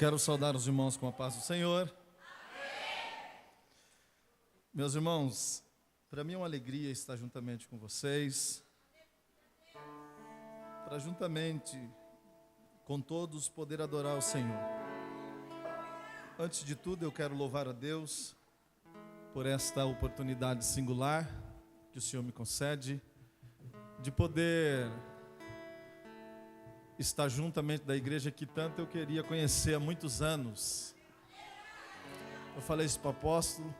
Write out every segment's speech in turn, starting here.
Quero saudar os irmãos com a paz do Senhor. Amém. Meus irmãos, para mim é uma alegria estar juntamente com vocês, para juntamente com todos poder adorar o Senhor. Antes de tudo, eu quero louvar a Deus por esta oportunidade singular que o Senhor me concede de poder estar juntamente da igreja que tanto eu queria conhecer há muitos anos. Eu falei isso para o apóstolo,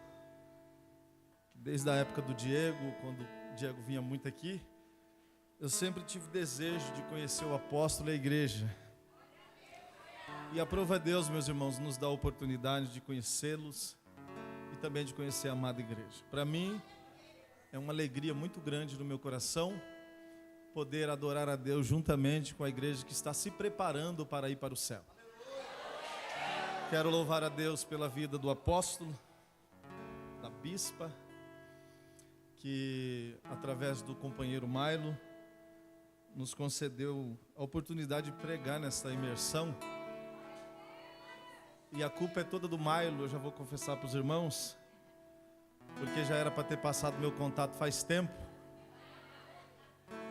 desde a época do Diego, quando o Diego vinha muito aqui, eu sempre tive desejo de conhecer o apóstolo e a igreja. E a prova de Deus, meus irmãos, nos dá a oportunidade de conhecê-los e também de conhecer a amada igreja. Para mim, é uma alegria muito grande no meu coração poder adorar a Deus juntamente com a igreja que está se preparando para ir para o céu. Quero louvar a Deus pela vida do apóstolo, da bispa, que através do companheiro Mailo nos concedeu a oportunidade de pregar nesta imersão. E a culpa é toda do Mailo, eu já vou confessar para os irmãos, porque já era para ter passado meu contato faz tempo.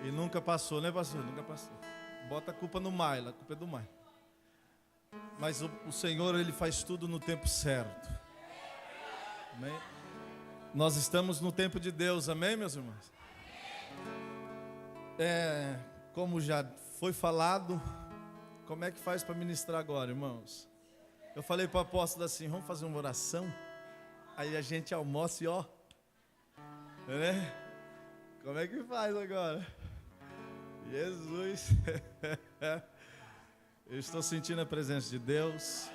E nunca passou, né, pastor? Nunca passou. Bota a culpa no Mailo, a culpa é do Mailo. Mas o Senhor, Ele faz tudo no tempo certo. Amém? Nós estamos no tempo de Deus, amém, meus irmãos? Como já foi falado, como é que faz para ministrar agora, irmãos? Eu falei para o apóstolo assim, vamos fazer uma oração? Aí a gente almoça e ó, né? Como é que faz agora? Jesus, eu estou sentindo a presença de Deus.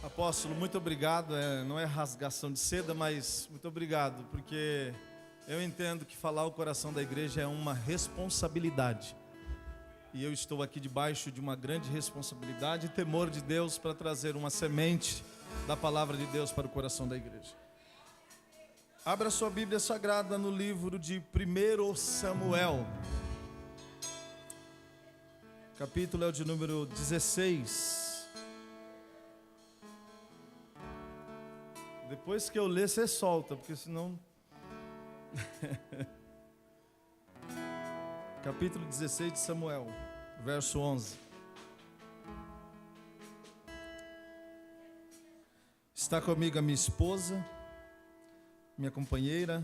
Apóstolo, muito obrigado, não é rasgação de seda, mas muito obrigado, porque eu entendo que falar o coração da igreja é uma responsabilidade. E eu estou aqui debaixo de uma grande responsabilidade e temor de Deus para trazer uma semente da palavra de Deus para o coração da igreja. Abra sua Bíblia Sagrada no livro de 1 Samuel. Capítulo é o de número 16. Depois que eu ler, você solta, porque senão... Capítulo 16 de Samuel, verso 11. Está comigo a minha esposa, minha companheira.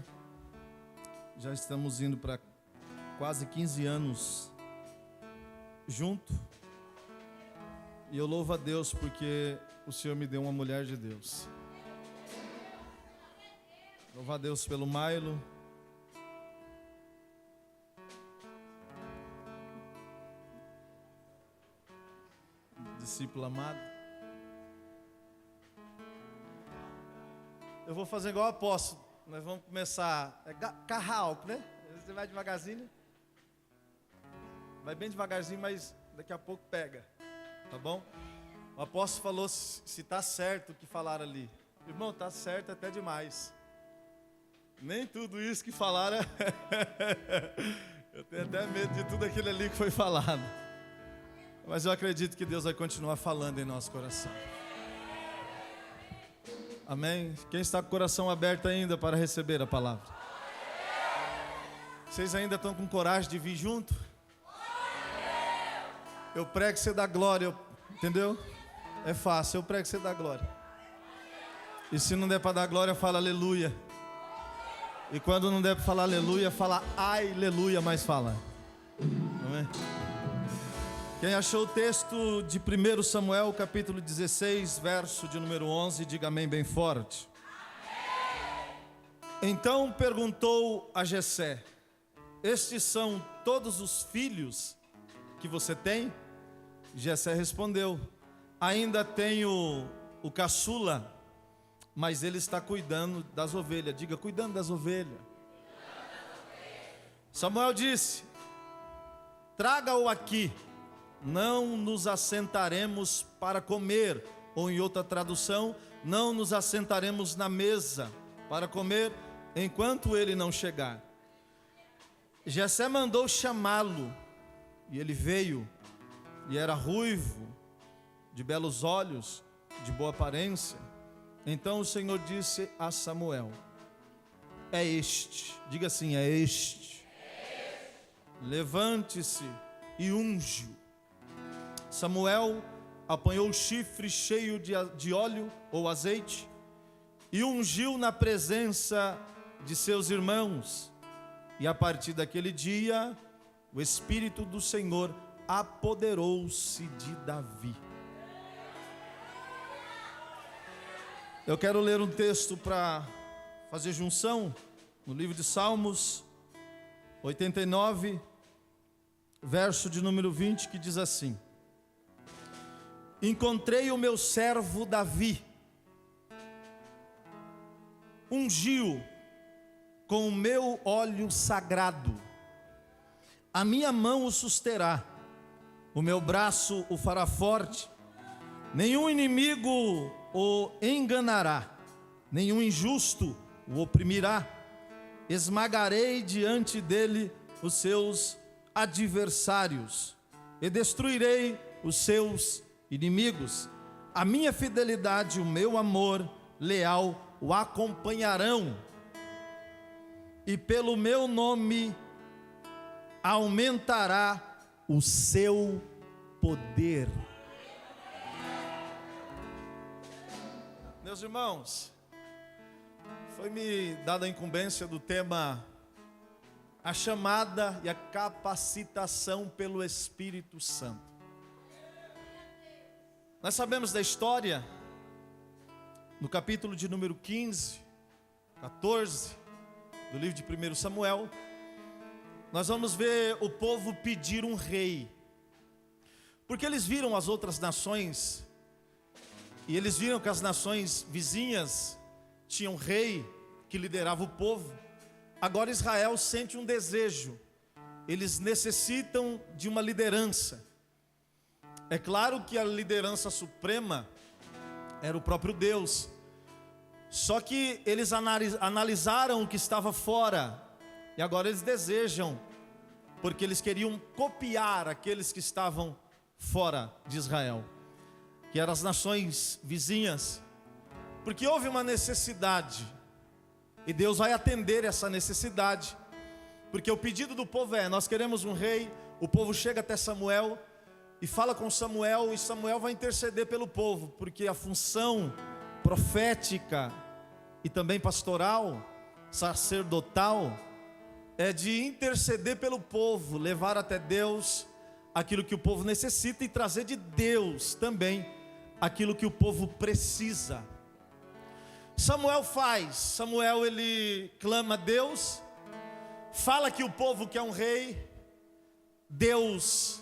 Já estamos indo para quase 15 anos junto. E eu louvo a Deus porque o Senhor me deu uma mulher de Deus. Louvo a Deus pelo Mailo. Discípulo amado. Eu vou fazer igual o apóstolo. Nós vamos começar. Carral, né? Você vai devagarzinho. Vai bem devagarzinho, mas daqui a pouco pega. Tá bom? O apóstolo falou se está certo o que falaram ali. Irmão, está certo até demais. Nem tudo isso que falaram. Eu tenho até medo de tudo aquilo ali que foi falado. Mas eu acredito que Deus vai continuar falando em nosso coração. Amém? Quem está com o coração aberto ainda para receber a palavra? Vocês ainda estão com coragem de vir junto? Eu prego que você dá glória, entendeu? É fácil, eu prego que você dá glória. E se não der para dar glória, fala aleluia. E quando não der para falar aleluia, fala ai, aleluia, mas fala. Amém? Quem achou o texto de 1 Samuel, capítulo 16, verso de número 11, diga amém bem forte. Amém. Então perguntou a Jessé: estes são todos os filhos que você tem? Jessé respondeu: ainda tenho o caçula, mas ele está cuidando das ovelhas. Diga, cuidando das ovelhas. Samuel disse: traga-o aqui. Não nos assentaremos para comer, ou em outra tradução, não nos assentaremos na mesa para comer enquanto ele não chegar. Jessé mandou chamá-lo, e ele veio, e era ruivo, de belos olhos, de boa aparência. Então o Senhor disse a Samuel: é este, diga assim, é este. Levante-se e unge-o. Samuel apanhou o chifre cheio de óleo ou azeite e ungiu na presença de seus irmãos. E a partir daquele dia, o Espírito do Senhor apoderou-se de Davi. Eu quero ler um texto para fazer junção no livro de Salmos 89, verso de número 20, que diz assim: encontrei o meu servo Davi, ungiu com o meu óleo sagrado, a minha mão o susterá, o meu braço o fará forte, nenhum inimigo o enganará, nenhum injusto o oprimirá, esmagarei diante dele os seus adversários e destruirei os seus inimigos. A minha fidelidade e o meu amor leal o acompanharão, e pelo meu nome aumentará o seu poder. Meus irmãos, foi-me dada a incumbência do tema a chamada e a capacitação pelo Espírito Santo. Nós sabemos da história, no capítulo de número 15, 14, do livro de 1 Samuel, nós vamos ver o povo pedir um rei, porque eles viram as outras nações, e eles viram que as nações vizinhas tinham um rei que liderava o povo. Agora Israel sente um desejo, eles necessitam de uma liderança. É claro que a liderança suprema era o próprio Deus, só que eles analisaram o que estava fora, e agora eles desejam, porque eles queriam copiar aqueles que estavam fora de Israel, que eram as nações vizinhas, porque houve uma necessidade, e Deus vai atender essa necessidade, porque o pedido do povo é: nós queremos um rei. O povo chega até Samuel e fala com Samuel, e Samuel vai interceder pelo povo, porque a função profética e também pastoral, sacerdotal, é de interceder pelo povo, levar até Deus aquilo que o povo necessita e trazer de Deus também aquilo que o povo precisa. Samuel ele clama a Deus, fala que o povo quer um rei. Deus,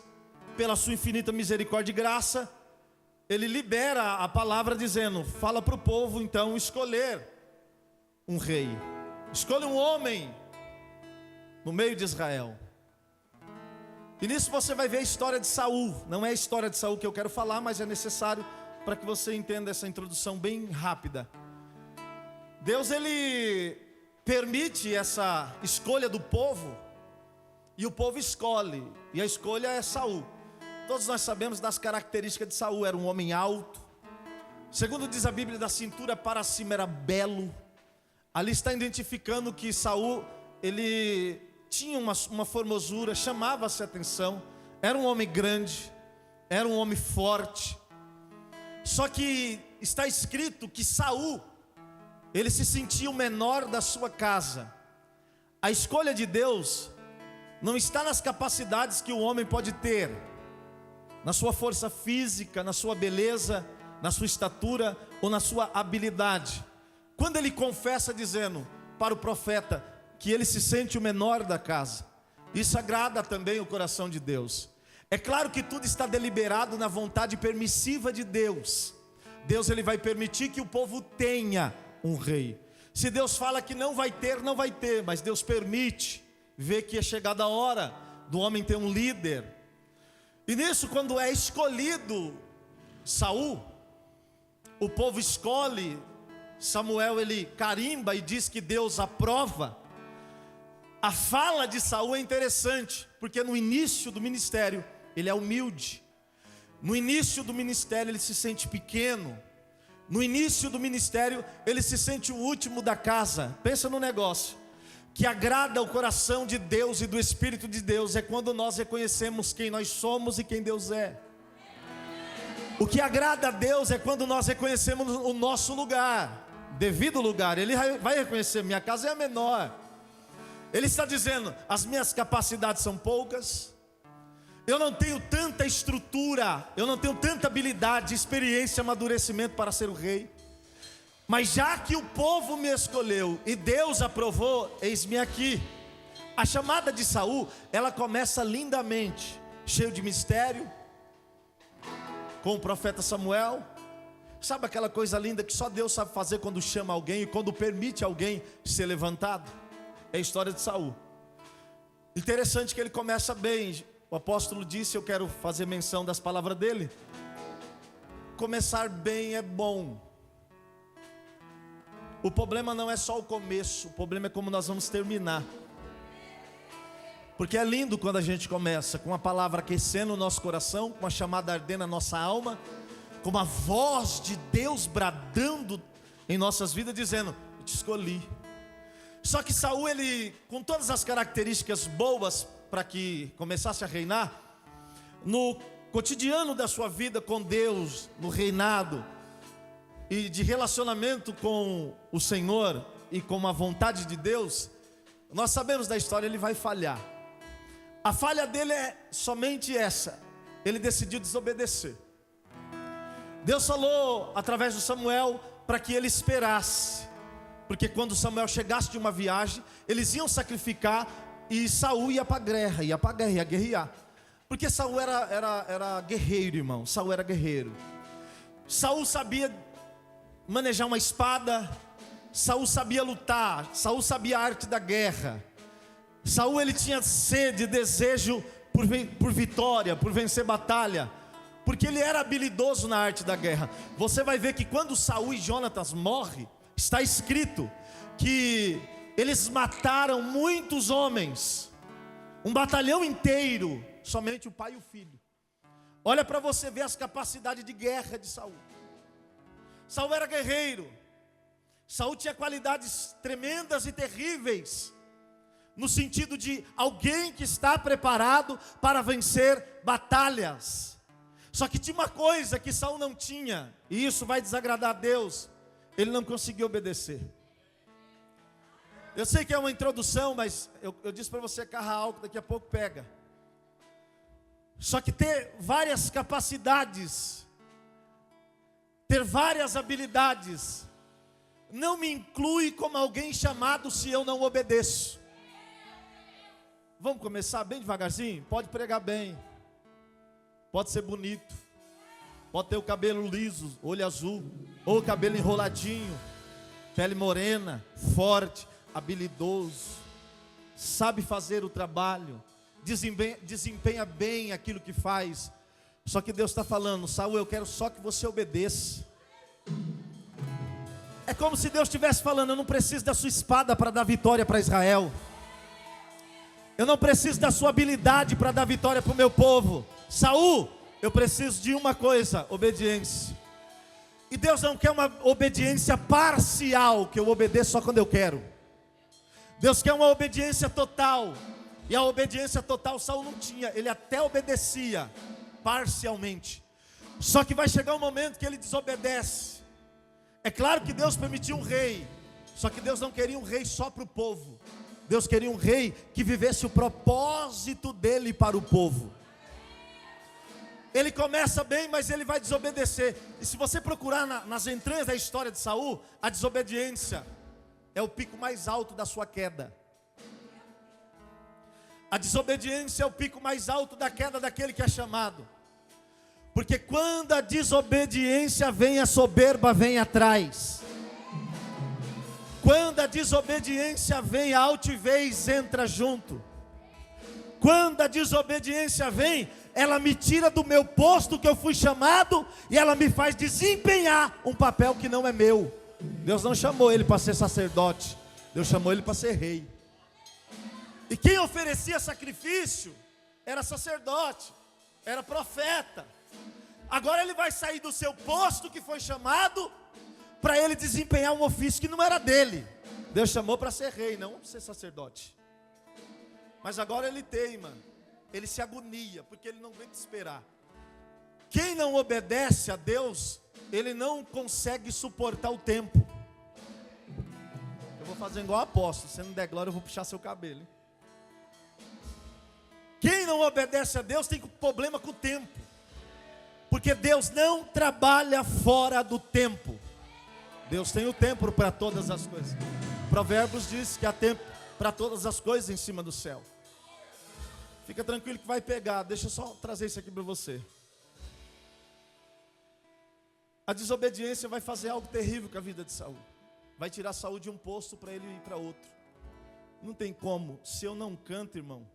pela sua infinita misericórdia e graça, ele libera a palavra dizendo: fala para o povo então escolher um rei, escolha um homem no meio de Israel. E nisso você vai ver a história de Saul. Não é a história de Saul que eu quero falar, mas é necessário para que você entenda essa introdução bem rápida. Deus ele permite essa escolha do povo, e o povo escolhe, e a escolha é Saul. Todos nós sabemos das características de Saul. Era um homem alto, segundo diz a Bíblia, da cintura para cima era belo. Ali está identificando que Saul, ele tinha uma formosura, chamava-se atenção. Era um homem grande, era um homem forte. Só que está escrito que Saul, ele se sentia o menor da sua casa. A escolha de Deus não está nas capacidades que o homem pode ter, na sua força física, na sua beleza, na sua estatura ou na sua habilidade. Quando ele confessa dizendo para o profeta que ele se sente o menor da casa, isso agrada também o coração de Deus. É claro que tudo está deliberado na vontade permissiva de Deus. Deus ele vai permitir que o povo tenha um rei. Se Deus fala que não vai ter, não vai ter, mas Deus permite, vê que é chegada a hora do homem ter um líder. E nisso, quando é escolhido Saul, o povo escolhe Samuel, ele carimba e diz que Deus aprova. A fala de Saul é interessante, porque no início do ministério ele é humilde. No início do ministério ele se sente pequeno. No início do ministério ele se sente o último da casa. Pensa no negócio que agrada o coração de Deus e do Espírito de Deus, é quando nós reconhecemos quem nós somos e quem Deus é. O que agrada a Deus é quando nós reconhecemos o nosso lugar, devido lugar. Ele vai reconhecer, minha casa é a menor. Ele está dizendo, as minhas capacidades são poucas, eu não tenho tanta estrutura, eu não tenho tanta habilidade, experiência, amadurecimento para ser o rei. Mas já que o povo me escolheu e Deus aprovou, eis-me aqui. A chamada de Saul, ela começa lindamente, cheio de mistério, com o profeta Samuel. Sabe aquela coisa linda que só Deus sabe fazer quando chama alguém e quando permite alguém ser levantado? É a história de Saul. Interessante que ele começa bem. O apóstolo disse, eu quero fazer menção das palavras dele. Começar bem é bom. O problema não é só o começo, o problema é como nós vamos terminar. Porque é lindo quando a gente começa com uma palavra aquecendo o nosso coração, com uma chamada ardendo a nossa alma, com uma voz de Deus bradando em nossas vidas, dizendo, eu te escolhi. Só que Saul, ele, com todas as características boas para que começasse a reinar, no cotidiano da sua vida com Deus, no reinado, e de relacionamento com o Senhor e com a vontade de Deus, nós sabemos da história, ele vai falhar. A falha dele é somente essa: ele decidiu desobedecer. Deus falou através de Samuel para que ele esperasse, porque quando Samuel chegasse de uma viagem, eles iam sacrificar e Saul ia para a guerra, ia guerrear. Porque Saul era guerreiro, irmão. Saul era guerreiro. Saul sabia manejar uma espada, Saul sabia lutar, Saul sabia a arte da guerra. Saul, ele tinha sede, desejo por vitória, por vencer batalha, porque ele era habilidoso na arte da guerra. Você vai ver que quando Saul e Jonatas morrem, está escrito que eles mataram muitos homens, um batalhão inteiro, somente o pai e o filho. Olha para você ver as capacidades de guerra de Saul. Saul era guerreiro. Saul tinha qualidades tremendas e terríveis, no sentido de alguém que está preparado para vencer batalhas. Só que tinha uma coisa que Saul não tinha, e isso vai desagradar a Deus: ele não conseguiu obedecer. Eu sei que é uma introdução, mas eu disse para você carrar álcool, daqui a pouco pega. Só que ter várias capacidades, ter várias habilidades, não me inclui como alguém chamado se eu não obedeço. Vamos começar bem devagarzinho? Pode pregar bem, pode ser bonito, pode ter o cabelo liso, olho azul, ou cabelo enroladinho, pele morena, forte, habilidoso, sabe fazer o trabalho, desempenha bem aquilo que faz. Só que Deus está falando: Saul, eu quero só que você obedeça. É como se Deus estivesse falando: eu não preciso da sua espada para dar vitória para Israel, eu não preciso da sua habilidade para dar vitória para o meu povo. Saul, eu preciso de uma coisa: obediência. E Deus não quer uma obediência parcial, que eu obedeço só quando eu quero. Deus quer uma obediência total. E a obediência total Saul não tinha. Ele até obedecia parcialmente, só que vai chegar um momento que ele desobedece. É claro que Deus permitiu um rei, só que Deus não queria um rei só para o povo. Deus queria um rei que vivesse o propósito dele para o povo. Ele começa bem, mas ele vai desobedecer. E se você procurar nas entranhas da história de Saul, a desobediência é o pico mais alto da sua queda. A desobediência é o pico mais alto da queda daquele que é chamado. Porque quando a desobediência vem, a soberba vem atrás. Quando a desobediência vem, a altivez entra junto. Quando a desobediência vem, ela me tira do meu posto que eu fui chamado, e ela me faz desempenhar um papel que não é meu. Deus não chamou ele para ser sacerdote, Deus chamou ele para ser rei. E quem oferecia sacrifício era sacerdote, era profeta. Agora ele vai sair do seu posto que foi chamado para ele desempenhar um ofício que não era dele. Deus chamou para ser rei, não para ser sacerdote. Mas agora ele teima, ele se agonia, porque ele não aguenta esperar. Quem não obedece a Deus, ele não consegue suportar o tempo. Eu vou fazer igual apóstolo, se não der glória eu vou puxar seu cabelo, hein? Quem não obedece a Deus tem problema com o tempo. Porque Deus não trabalha fora do tempo. Deus tem o tempo para todas as coisas. Provérbios diz que há tempo para todas as coisas em cima do céu. Fica tranquilo que vai pegar. Deixa eu só trazer isso aqui para você. A desobediência vai fazer algo terrível com a vida de Saul. Vai tirar Saul de um posto para ele ir para outro. Não tem como. Se eu não canto, irmão,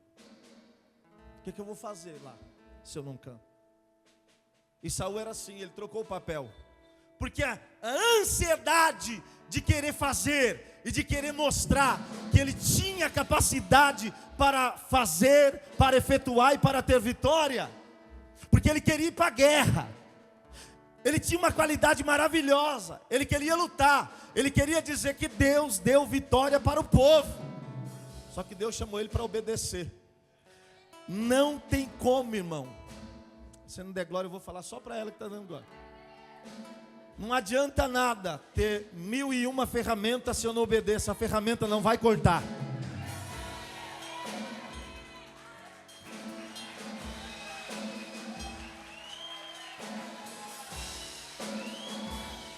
o que eu vou fazer lá se eu não canto? E Saul era assim, ele trocou o papel. Porque a ansiedade de querer fazer e de querer mostrar que ele tinha capacidade para fazer, para efetuar e para ter vitória. Porque ele queria ir para a guerra. Ele tinha uma qualidade maravilhosa. Ele queria lutar. Ele queria dizer que Deus deu vitória para o povo. Só que Deus chamou ele para obedecer. Não tem como, irmão. Se não der glória, eu vou falar só para ela que está dando glória. Não adianta nada ter 1001 ferramentas se eu não obedeço. A ferramenta não vai cortar.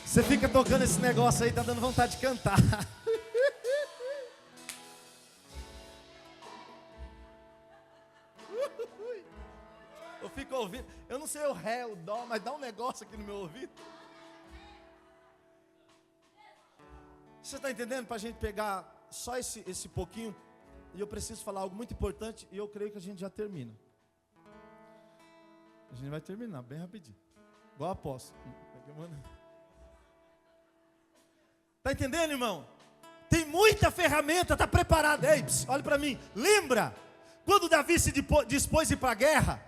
Você fica tocando esse negócio aí, tá dando vontade de cantar. Eu fico ouvindo, eu não sei o ré, o dó, mas dá um negócio aqui no meu ouvido. Você está entendendo? Para a gente pegar só esse pouquinho. E eu preciso falar algo muito importante. E eu creio que a gente já termina. A gente vai terminar bem rapidinho. Igual apóstolo. Está entendendo, irmão? Tem muita ferramenta, está preparado. Ei, olha para mim. Lembra? Quando Davi se dispôs a ir para a guerra,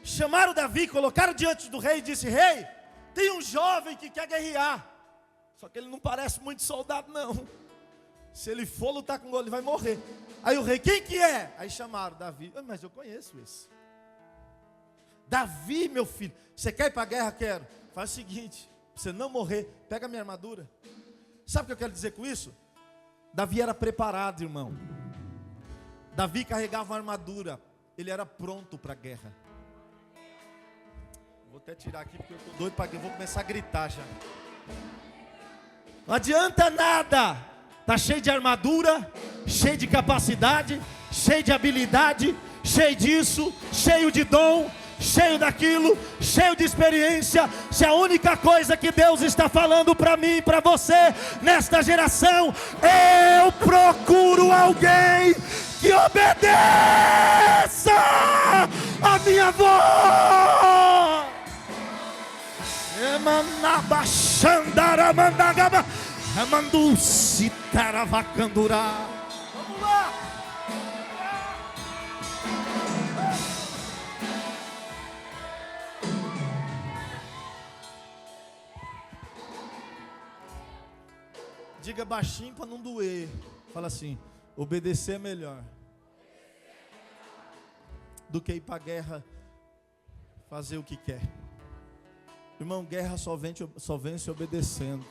chamaram Davi, colocaram diante do rei e disse: rei, tem um jovem que quer guerrear. Só que ele não parece muito soldado, não. Se ele for lutar com o Golias, ele vai morrer. Aí o rei, quem que é? Aí chamaram Davi. Mas eu conheço esse. Davi, meu filho, você quer ir para a guerra? Quero. Faz o seguinte, para você não morrer, pega a minha armadura. Sabe o que eu quero dizer com isso? Davi era preparado, irmão. Davi carregava uma armadura. Ele era pronto para a guerra. Vou até tirar aqui porque eu estou doido para a guerra. Vou começar a gritar já. Não adianta nada. Está cheio de armadura, cheio de capacidade, cheio de habilidade, cheio disso, cheio de dom, cheio daquilo, cheio de experiência. Se a única coisa que Deus está falando para mim e para você nesta geração, eu procuro alguém que obedeça a minha voz. Vamos lá. Diga baixinho para não doer. Fala assim: obedecer é melhor do que ir para a guerra fazer o que quer. Irmão, guerra só vence obedecendo.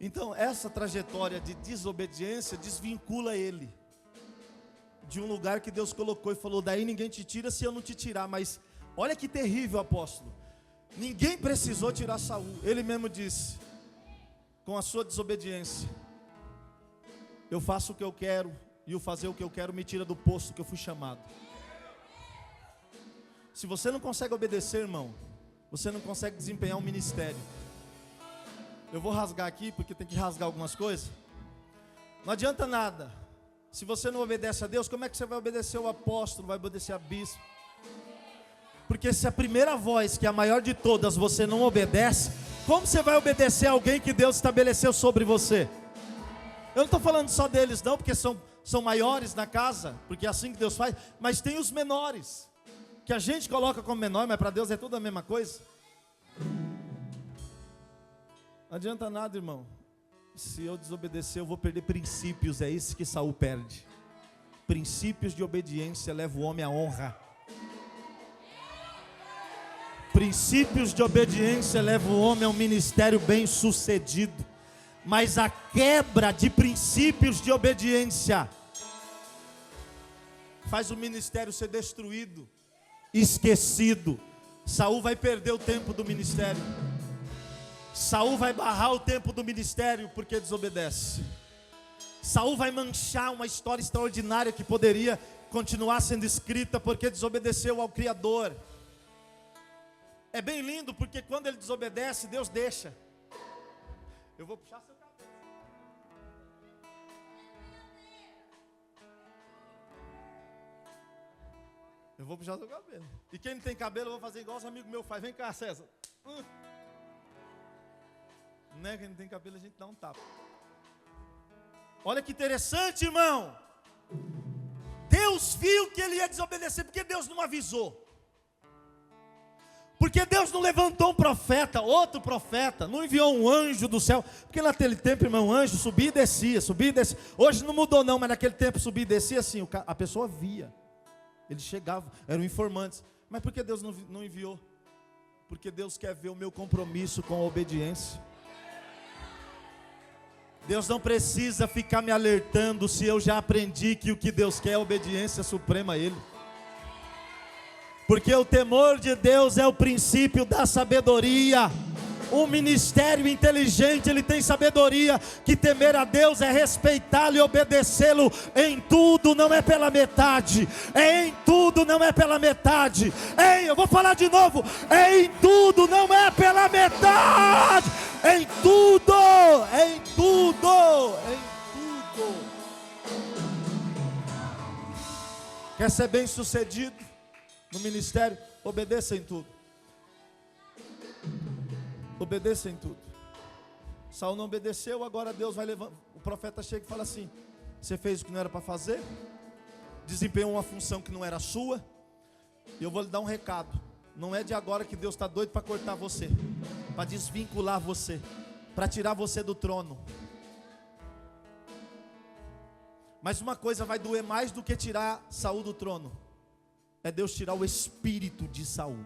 Então essa trajetória de desobediência desvincula ele de um lugar que Deus colocou e falou: daí ninguém te tira se eu não te tirar. Mas olha que terrível, apóstolo. Ninguém precisou tirar Saul. Ele mesmo disse: com a sua desobediência, eu faço o que eu quero, e o fazer o que eu quero me tira do posto que eu fui chamado. Se você não consegue obedecer, irmão, você não consegue desempenhar um ministério. Eu vou rasgar aqui, porque tem que rasgar algumas coisas. Não adianta nada. Se você não obedece a Deus, como é que você vai obedecer o apóstolo, vai obedecer a bispo? Porque se a primeira voz, que é a maior de todas, você não obedece, como você vai obedecer a alguém que Deus estabeleceu sobre você? Eu não estou falando só deles não, porque são maiores na casa, porque é assim que Deus faz, mas tem os menores. que a gente coloca como menor, mas para Deus é tudo a mesma coisa. Não adianta nada, irmão. Se eu desobedecer, eu vou perder princípios. É isso que Saul perde. Princípios de obediência levam o homem à honra. Princípios de obediência levam o homem a um ministério bem sucedido. Mas a quebra de princípios de obediência faz o ministério ser destruído, esquecido. Saul vai perder o tempo do ministério. Saul vai barrar o tempo do ministério porque desobedece. Saul vai manchar uma história extraordinária que poderia continuar sendo escrita porque desobedeceu ao Criador. É bem lindo porque quando ele desobedece, Deus deixa. Eu vou puxar seu cabelo. Eu vou puxar seu cabelo. E quem não tem cabelo, eu vou fazer igual os amigos meus fazem. Vem cá, César. Né? Quem não tem cabelo, a gente dá um tapa. Olha que interessante, irmão. Deus viu que ele ia desobedecer. Porque Deus não avisou. Porque Deus não levantou um profeta, outro profeta, não enviou um anjo do céu. Porque naquele tempo, irmão, um anjo subia e descia, subia e descia. Hoje não mudou não, mas naquele tempo subia e descia assim, a pessoa via. Eles chegavam, eram informantes. Mas por que Deus não enviou? Porque Deus quer ver o meu compromisso com a obediência. Deus não precisa ficar me alertando se eu já aprendi que o que Deus quer é obediência suprema a Ele. Porque o temor de Deus é o princípio da sabedoria. Um ministério inteligente, ele tem sabedoria. Que temer a Deus é respeitá-lo e obedecê-lo em tudo, não é pela metade. É em tudo, não é pela metade. Eu vou falar de novo. Em tudo, não é pela metade. Em tudo, em tudo, em tudo. Quer ser bem sucedido no ministério? Obedeça em tudo. Obedeça em tudo. Saul não obedeceu, agora Deus vai levar. O profeta chega e fala assim: você fez o que não era para fazer, desempenhou uma função que não era sua, e eu vou lhe dar um recado. Não é de agora que Deus está doido para cortar você, para desvincular você, para tirar você do trono. Mas uma coisa vai doer mais do que tirar Saul do trono: é Deus tirar o espírito de Saul.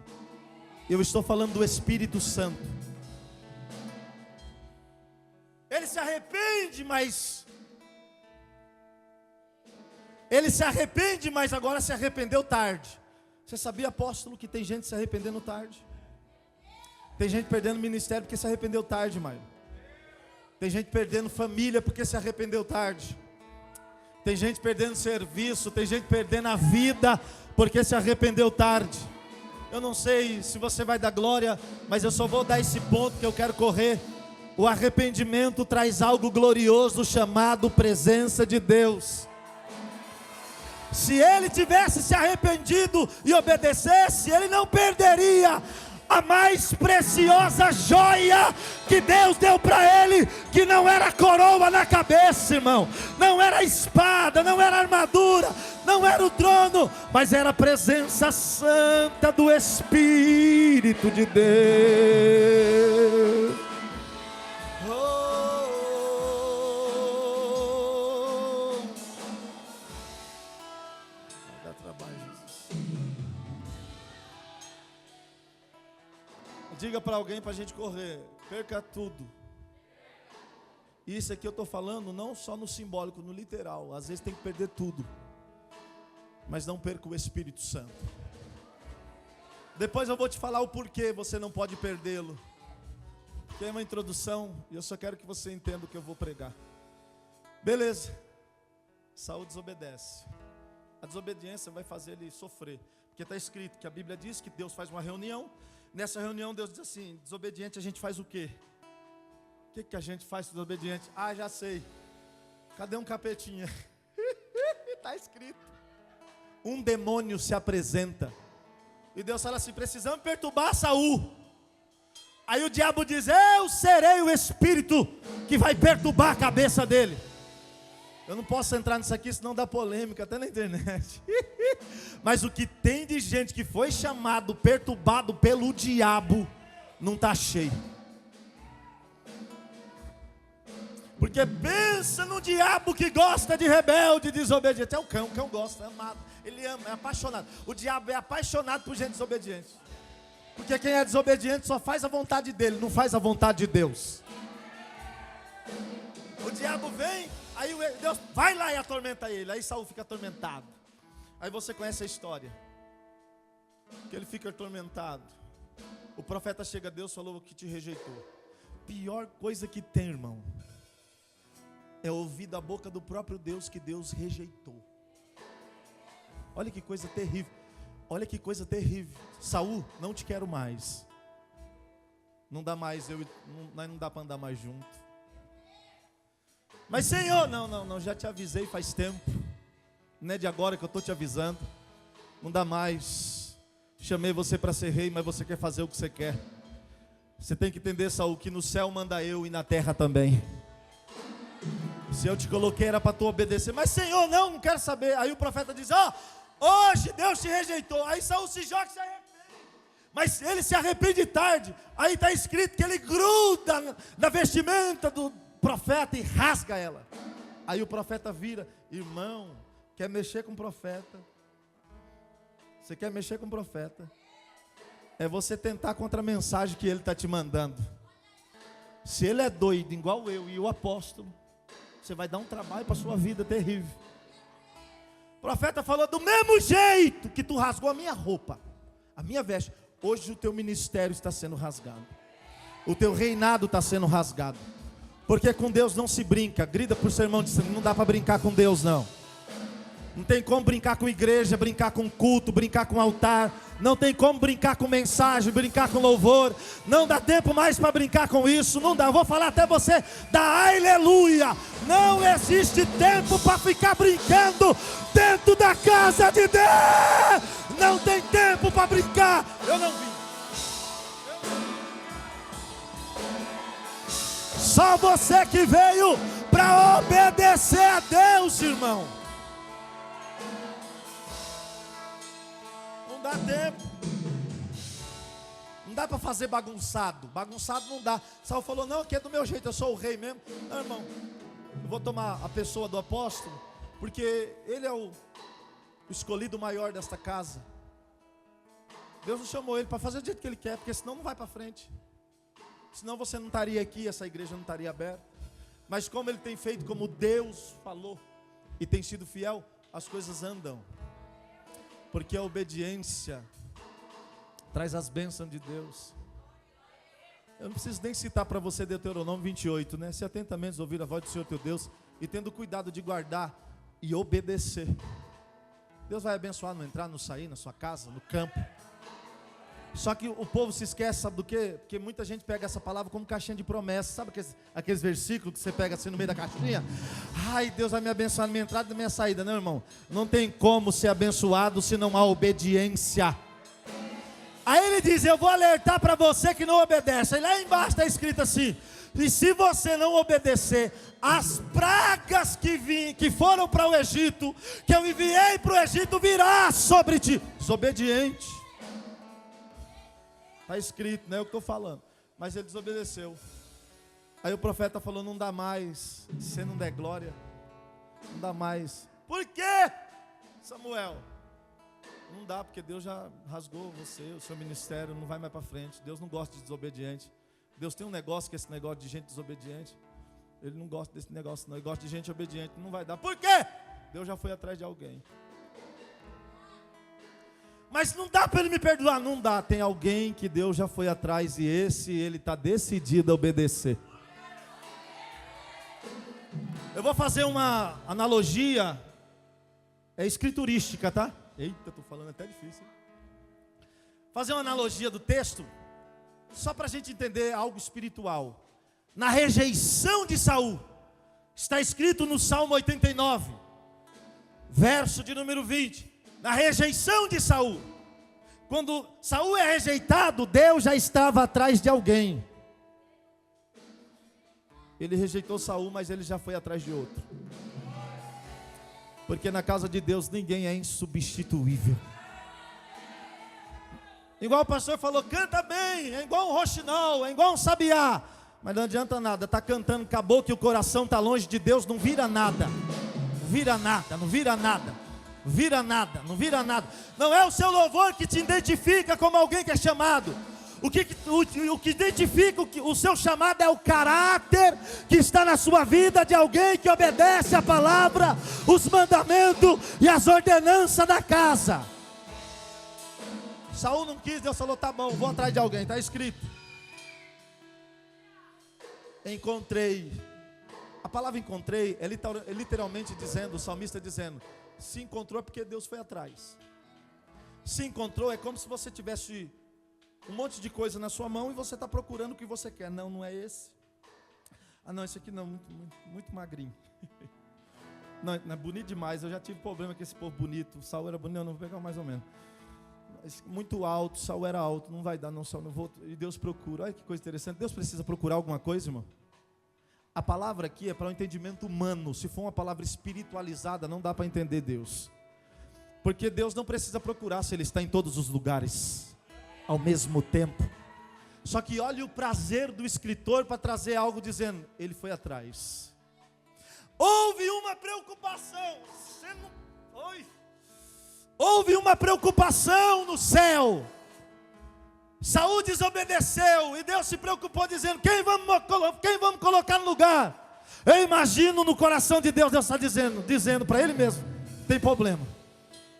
Eu estou falando do Espírito Santo. Ele se arrepende, mas agora se arrependeu tarde. Você sabia, apóstolo, que tem gente se arrependendo tarde? Tem gente perdendo ministério porque se arrependeu tarde, Maio. Tem gente perdendo família porque se arrependeu tarde. Tem gente perdendo serviço, tem gente perdendo a vida porque se arrependeu tarde. Eu não sei se você vai dar glória, mas eu só vou dar esse ponto que eu quero correr. O arrependimento traz algo glorioso chamado presença de Deus. Se ele tivesse se arrependido e obedecesse, ele não perderia a mais preciosa joia que Deus deu para ele, que não era coroa na cabeça, irmão, não era espada, não era armadura, não era o trono, mas era a presença santa do Espírito de Deus. Vai dar trabalho, Jesus. Diga para alguém para a gente correr: perca tudo. Isso aqui eu estou falando não só no simbólico, no literal. Às vezes tem que perder tudo, mas não perca o Espírito Santo. Depois eu vou te falar o porquê você não pode perdê-lo. Porque é uma introdução e eu só quero que você entenda o que eu vou pregar. Beleza. Saul desobedece. A desobediência vai fazer ele sofrer. Porque está escrito que a Bíblia diz que Deus faz uma reunião. Nessa reunião Deus diz assim: desobediente a gente faz o quê? O que a gente faz com desobediente? Ah, já sei. Cadê um capetinha? Está escrito. Um demônio se apresenta. E Deus fala assim: precisamos perturbar Saul. Aí o diabo diz: eu serei o espírito que vai perturbar a cabeça dele. Eu não posso entrar nisso aqui, senão dá polêmica, até na internet. Mas o que tem de gente que foi chamado, perturbado pelo diabo, não está cheio. Porque pensa no diabo que gosta de rebelde, desobediente. É o cão gosta, é amado. Ele ama, é apaixonado. O diabo é apaixonado por gente desobediente. Porque quem é desobediente só faz a vontade dele, não faz a vontade de Deus. O diabo vem, aí Deus vai lá e atormenta ele. Aí Saul fica atormentado. Aí você conhece a história. Que ele fica atormentado. O profeta chega a Deus e falou que te rejeitou. Pior coisa que tem, irmão, é ouvir da boca do próprio Deus que Deus rejeitou. Olha que coisa terrível. Olha que coisa terrível. Saul, não te quero mais. Não dá mais, não dá para andar mais junto. Mas Senhor, não, já te avisei faz tempo. Não é de agora que eu estou te avisando. Não dá mais. Chamei você para ser rei, mas você quer fazer o que você quer. Você tem que entender, Saul, que no céu manda eu e na terra também. Se eu te coloquei era para tu obedecer. Mas Senhor, não quero saber. Aí o profeta diz, hoje Deus te rejeitou. Aí Saul se joga e se arrepende. Mas ele se arrepende tarde. Aí está escrito que ele gruda na vestimenta do profeta e rasga ela. Aí o profeta vira, irmão, quer mexer com o profeta? Você quer mexer com o profeta? É você tentar contra a mensagem que ele está te mandando. Se ele é doido, igual eu e o apóstolo, você vai dar um trabalho para a sua vida terrível. O profeta falou, do mesmo jeito que tu rasgou a minha roupa, a minha veste, hoje o teu ministério está sendo rasgado. O teu reinado está sendo rasgado. Porque com Deus não se brinca. Grita para o seu irmão, não dá para brincar com Deus não. Não tem como brincar com igreja, brincar com culto, brincar com altar. Não tem como brincar com mensagem, brincar com louvor. Não dá tempo mais para brincar com isso. Não dá, eu vou falar até você da aleluia. Não existe tempo para ficar brincando dentro da casa de Deus. Não tem tempo para brincar. Eu não vi. Só você que veio para obedecer a Deus, irmão. Não dá tempo. Não dá para fazer bagunçado. Bagunçado não dá. Saul falou, não, aqui é do meu jeito, eu sou o rei mesmo. Não, irmão, eu vou tomar a pessoa do apóstolo, porque ele é o escolhido maior desta casa. Deus não chamou ele para fazer do jeito que ele quer, porque senão não vai para frente. Senão você não estaria aqui, essa igreja não estaria aberta. Mas como ele tem feito como Deus falou e tem sido fiel, as coisas andam. Porque a obediência traz as bênçãos de Deus. Eu não preciso nem citar para você Deuteronômio 28, né? Se atentamente ouvir a voz do Senhor teu Deus e tendo cuidado de guardar e obedecer, Deus vai abençoar no entrar, no sair, na sua casa, no campo. Só que o povo se esquece, sabe do quê? Porque muita gente pega essa palavra como caixinha de promessa. Sabe aqueles versículos que você pega assim no meio da caixinha? Ai, Deus vai me abençoar na minha entrada e na minha saída. Não, irmão, não tem como ser abençoado se não há obediência. Aí ele diz, eu vou alertar para você que não obedece. Aí lá embaixo está escrito assim, e se você não obedecer, as pragas que foram para o Egito, que eu enviei para o Egito, virá sobre ti. Desobediente. Está escrito, não é o que estou falando. Mas ele desobedeceu. Aí o profeta falou, não dá mais. Se você não der glória, não dá mais. Por quê, Samuel? Não dá, porque Deus já rasgou você, o seu ministério não vai mais para frente. Deus não gosta de desobediente. Deus tem um negócio que é esse negócio de gente desobediente. Ele não gosta desse negócio não, ele gosta de gente obediente. Não vai dar. Por quê? Deus já foi atrás de alguém. Mas não dá para ele me perdoar. Não dá, tem alguém que Deus já foi atrás e ele está decidido a obedecer. Eu vou fazer uma analogia, é escriturística, tá? Eita, estou falando até difícil. Fazer uma analogia do texto, só para a gente entender algo espiritual. Na rejeição de Saul, está escrito no Salmo 89, verso de número 20. Na rejeição de Saul, quando Saul é rejeitado, Deus já estava atrás de alguém. Ele rejeitou Saul, mas ele já foi atrás de outro. Porque na casa de Deus ninguém é insubstituível. Igual o pastor falou, canta bem, é igual um roxinol, é igual um sabiá. Mas não adianta nada, está cantando, acabou que o coração está longe de Deus, não vira nada. Não vira nada, não vira nada. Não vira nada, não vira nada. Não é o seu louvor que te identifica como alguém que é chamado. O que identifica o seu chamado é o caráter que está na sua vida de alguém que obedece a palavra, os mandamentos e as ordenanças da casa. Saul não quis, Deus falou, tá bom, vou atrás de alguém, está escrito. Encontrei. A palavra encontrei é literalmente dizendo, o salmista dizendo, se encontrou é porque Deus foi atrás. Se encontrou é como se você tivesse um monte de coisa na sua mão e você está procurando o que você quer. Não, não é esse. Ah não, esse aqui não, muito magrinho. Não é bonito demais, eu já tive problema com esse povo bonito. O Saul era bonito, não vou pegar mais ou menos. Muito alto, Saul era alto, não vai dar não, Saul, não vou. E Deus procura, olha que coisa interessante. Deus precisa procurar alguma coisa, irmão? A palavra aqui é para o entendimento humano. Se for uma palavra espiritualizada, não dá para entender Deus. Porque Deus não precisa procurar se Ele está em todos os lugares ao mesmo tempo. Só que olhe o prazer do escritor para trazer algo dizendo, ele foi atrás. Houve uma preocupação. Houve uma preocupação no céu. Saul desobedeceu e Deus se preocupou dizendo, quem vamos colocar no lugar? Eu imagino no coração de Deus, Deus está dizendo para ele mesmo, tem problema,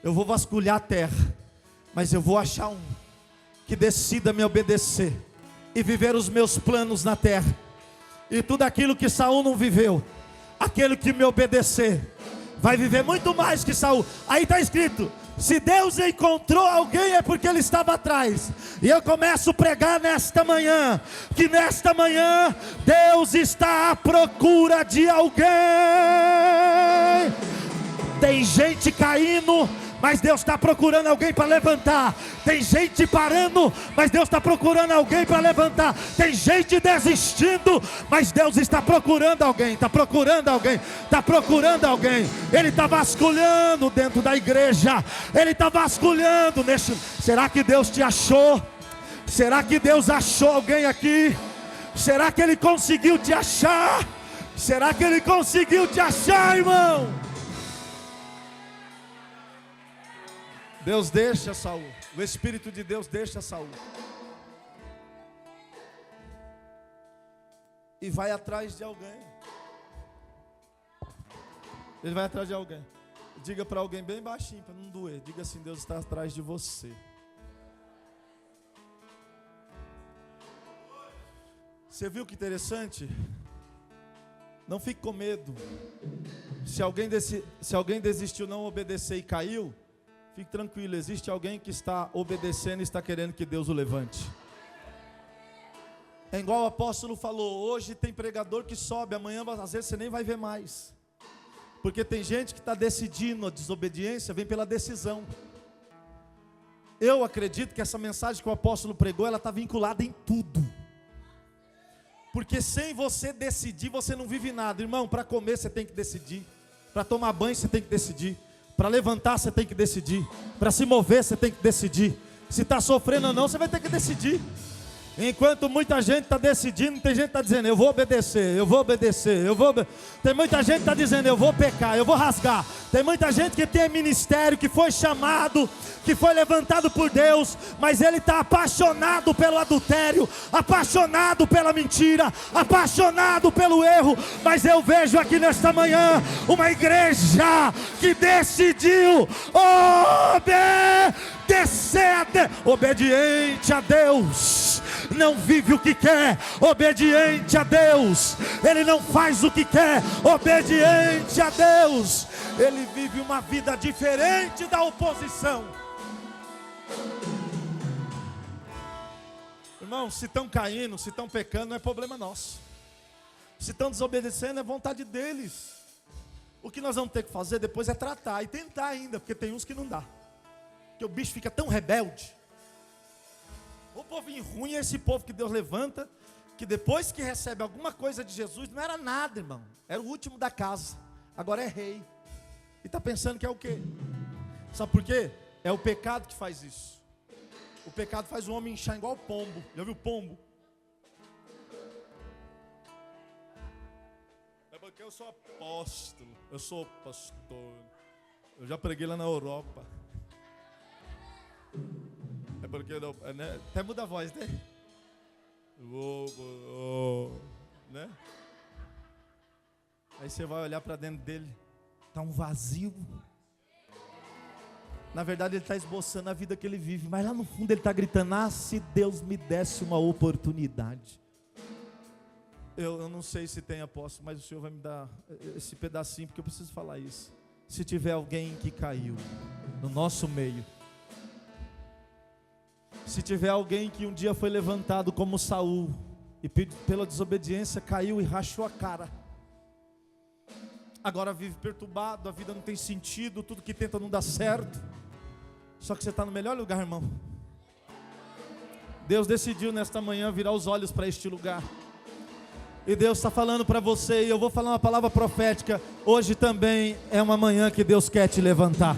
eu vou vasculhar a terra, mas eu vou achar um que decida me obedecer e viver os meus planos na terra. E tudo aquilo que Saul não viveu, aquele que me obedecer vai viver muito mais que Saul. Aí está escrito, se Deus encontrou alguém é porque Ele estava atrás. E eu começo a pregar nesta manhã, que nesta manhã Deus está à procura de alguém. Tem gente caindo, mas Deus está procurando alguém para levantar. Tem gente parando, mas Deus está procurando alguém para levantar. Tem gente desistindo, mas Deus está procurando alguém. Está procurando alguém, está procurando alguém. Ele está vasculhando dentro da igreja. Ele está vasculhando nesse. Será que Deus te achou? Será que Deus achou alguém aqui? Será que Ele conseguiu te achar? Será que Ele conseguiu te achar, irmão? Deus deixa Saul, o Espírito de Deus deixa Saul e vai atrás de alguém. Ele vai atrás de alguém. Diga para alguém bem baixinho, para não doer. Diga assim, Deus está atrás de você. Você viu que interessante? Não fique com medo. Se alguém desistiu, não obedecer e caiu, fique tranquilo, existe alguém que está obedecendo e está querendo que Deus o levante. É igual o apóstolo falou, hoje tem pregador que sobe, amanhã às vezes você nem vai ver mais. Porque tem gente que está decidindo, a desobediência vem pela decisão. Eu acredito que essa mensagem que o apóstolo pregou, ela está vinculada em tudo. Porque sem você decidir, você não vive nada. Irmão, para comer você tem que decidir. Para tomar banho você tem que decidir. Para levantar você tem que decidir. Para se mover você tem que decidir. Se está sofrendo ou não, você vai ter que decidir. Enquanto muita gente está decidindo, tem gente que está dizendo, eu vou obedecer, eu vou obedecer, Tem muita gente que está dizendo, eu vou pecar, eu vou rasgar. Tem muita gente que tem ministério, que foi chamado, que foi levantado por Deus, mas ele está apaixonado pelo adultério, apaixonado pela mentira, apaixonado pelo erro. Mas eu vejo aqui nesta manhã uma igreja que decidiu obediente a Deus. Não vive o que quer, obediente a Deus. Ele não faz o que quer, obediente a Deus. Ele vive uma vida diferente da oposição. Irmão, se estão caindo, se estão pecando, não é problema nosso. Se estão desobedecendo, é vontade deles. O que nós vamos ter que fazer depois é tratar e tentar ainda, porque tem uns que não dá. Porque o bicho fica tão rebelde. O povinho ruim é esse povo que Deus levanta, que depois que recebe alguma coisa de Jesus, não era nada, irmão. Era o último da casa, agora é rei. E está pensando que é o quê? Sabe por quê? É o pecado que faz isso. O pecado faz o homem inchar igual pombo. Já viu pombo? É porque eu sou apóstolo, eu sou pastor. Eu já preguei lá na Europa. É porque, né? Até muda a voz, né? Né? Aí você vai olhar para dentro dele, tá um vazio. Na verdade ele está esboçando a vida que ele vive, mas lá no fundo ele está gritando: ah, se Deus me desse uma oportunidade. Eu não sei se tem, apóstolo, mas o Senhor vai me dar esse pedacinho, porque eu preciso falar isso. Se tiver alguém que caiu no nosso meio, se tiver alguém que um dia foi levantado como Saul, e pela desobediência caiu e rachou a cara, agora vive perturbado, a vida não tem sentido, tudo que tenta não dá certo. Só que você está no melhor lugar, irmão. Deus decidiu nesta manhã virar os olhos para este lugar. E Deus está falando para você, e eu vou falar uma palavra profética. Hoje também é uma manhã que Deus quer te levantar.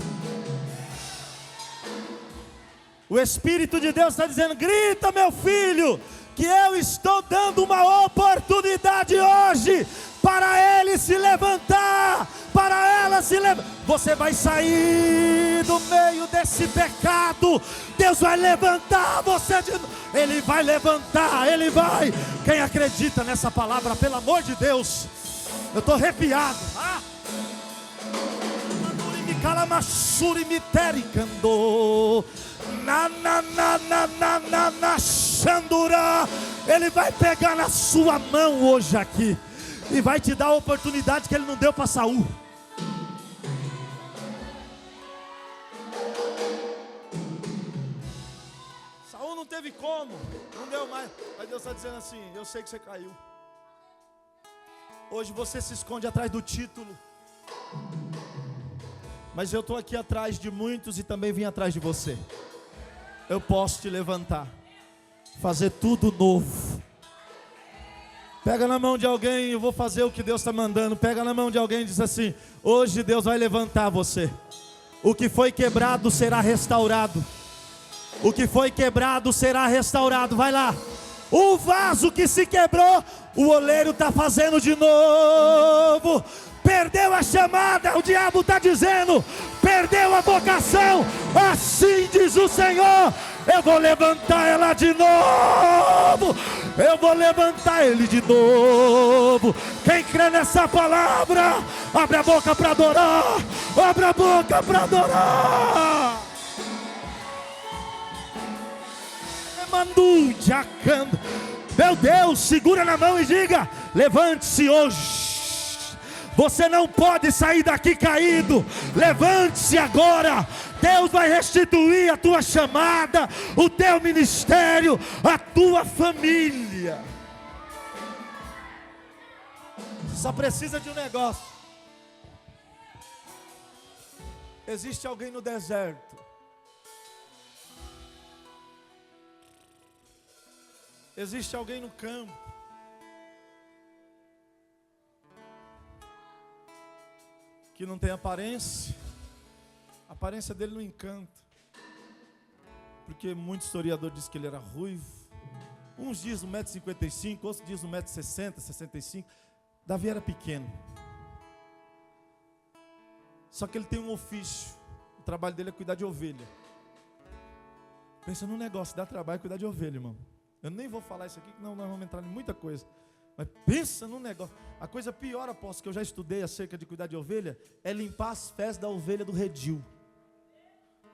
O Espírito de Deus está dizendo: grita, meu filho, que eu estou dando uma oportunidade hoje para ele se levantar, para ela se levantar. Você vai sair do meio desse pecado. Deus vai levantar você de novo. Ele vai levantar, Ele vai. Quem acredita nessa palavra, pelo amor de Deus, eu estou arrepiado. Ele vai pegar na sua mão hoje aqui e vai te dar a oportunidade que Ele não deu para Saul. Saul não teve como, não deu mais. Mas Deus está dizendo assim: eu sei que você caiu. Hoje você se esconde atrás do título, mas eu estou aqui atrás de muitos e também vim atrás de você. Eu posso te levantar, fazer tudo novo. Pega na mão de alguém, eu vou fazer o que Deus está mandando. Pega na mão de alguém e diz assim: hoje Deus vai levantar você. O que foi quebrado será restaurado. O que foi quebrado será restaurado. Vai lá. O vaso que se quebrou, o oleiro está fazendo de novo. Perdeu a chamada, o diabo está dizendo, perdeu a vocação. Assim diz o Senhor: eu vou levantar ela de novo. Eu vou levantar ele de novo. Quem crê nessa palavra, abre a boca para adorar. Abre a boca para adorar. Meu Deus, segura na mão e diga: levante-se hoje. Você não pode sair daqui caído. Levante-se agora. Deus vai restituir a tua chamada, o teu ministério, a tua família. Só precisa de um negócio. Existe alguém no deserto. Existe alguém no campo. Que não tem aparência. A aparência dele não encanta. Porque muito historiador diz que ele era ruivo. Uns dizem 1,55 m, outros dizem 1,60 m, 65 m. Davi era pequeno. Só que ele tem um ofício. O trabalho dele é cuidar de ovelha. Pensa num negócio, dá trabalho cuidar de ovelha, irmão. Eu nem vou falar isso aqui, não, nós vamos entrar em muita coisa. Mas pensa num negócio. A coisa pior, apóstolo, que eu já estudei acerca de cuidar de ovelha, é limpar as fezes da ovelha do redil.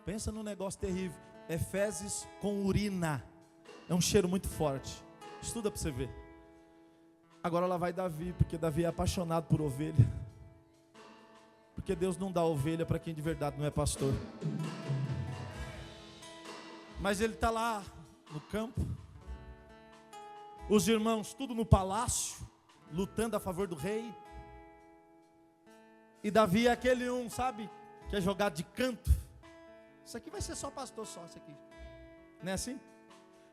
Pensa num negócio terrível. É fezes com urina. É um cheiro muito forte. Estuda para você ver. Agora lá vai Davi, porque Davi é apaixonado por ovelha. Porque Deus não dá ovelha para quem de verdade não é pastor. Mas ele está lá no campo. Os irmãos tudo no palácio, lutando a favor do rei. E Davi é aquele sabe, que é jogado de canto. Isso aqui vai ser só pastor, só isso aqui. Não é assim?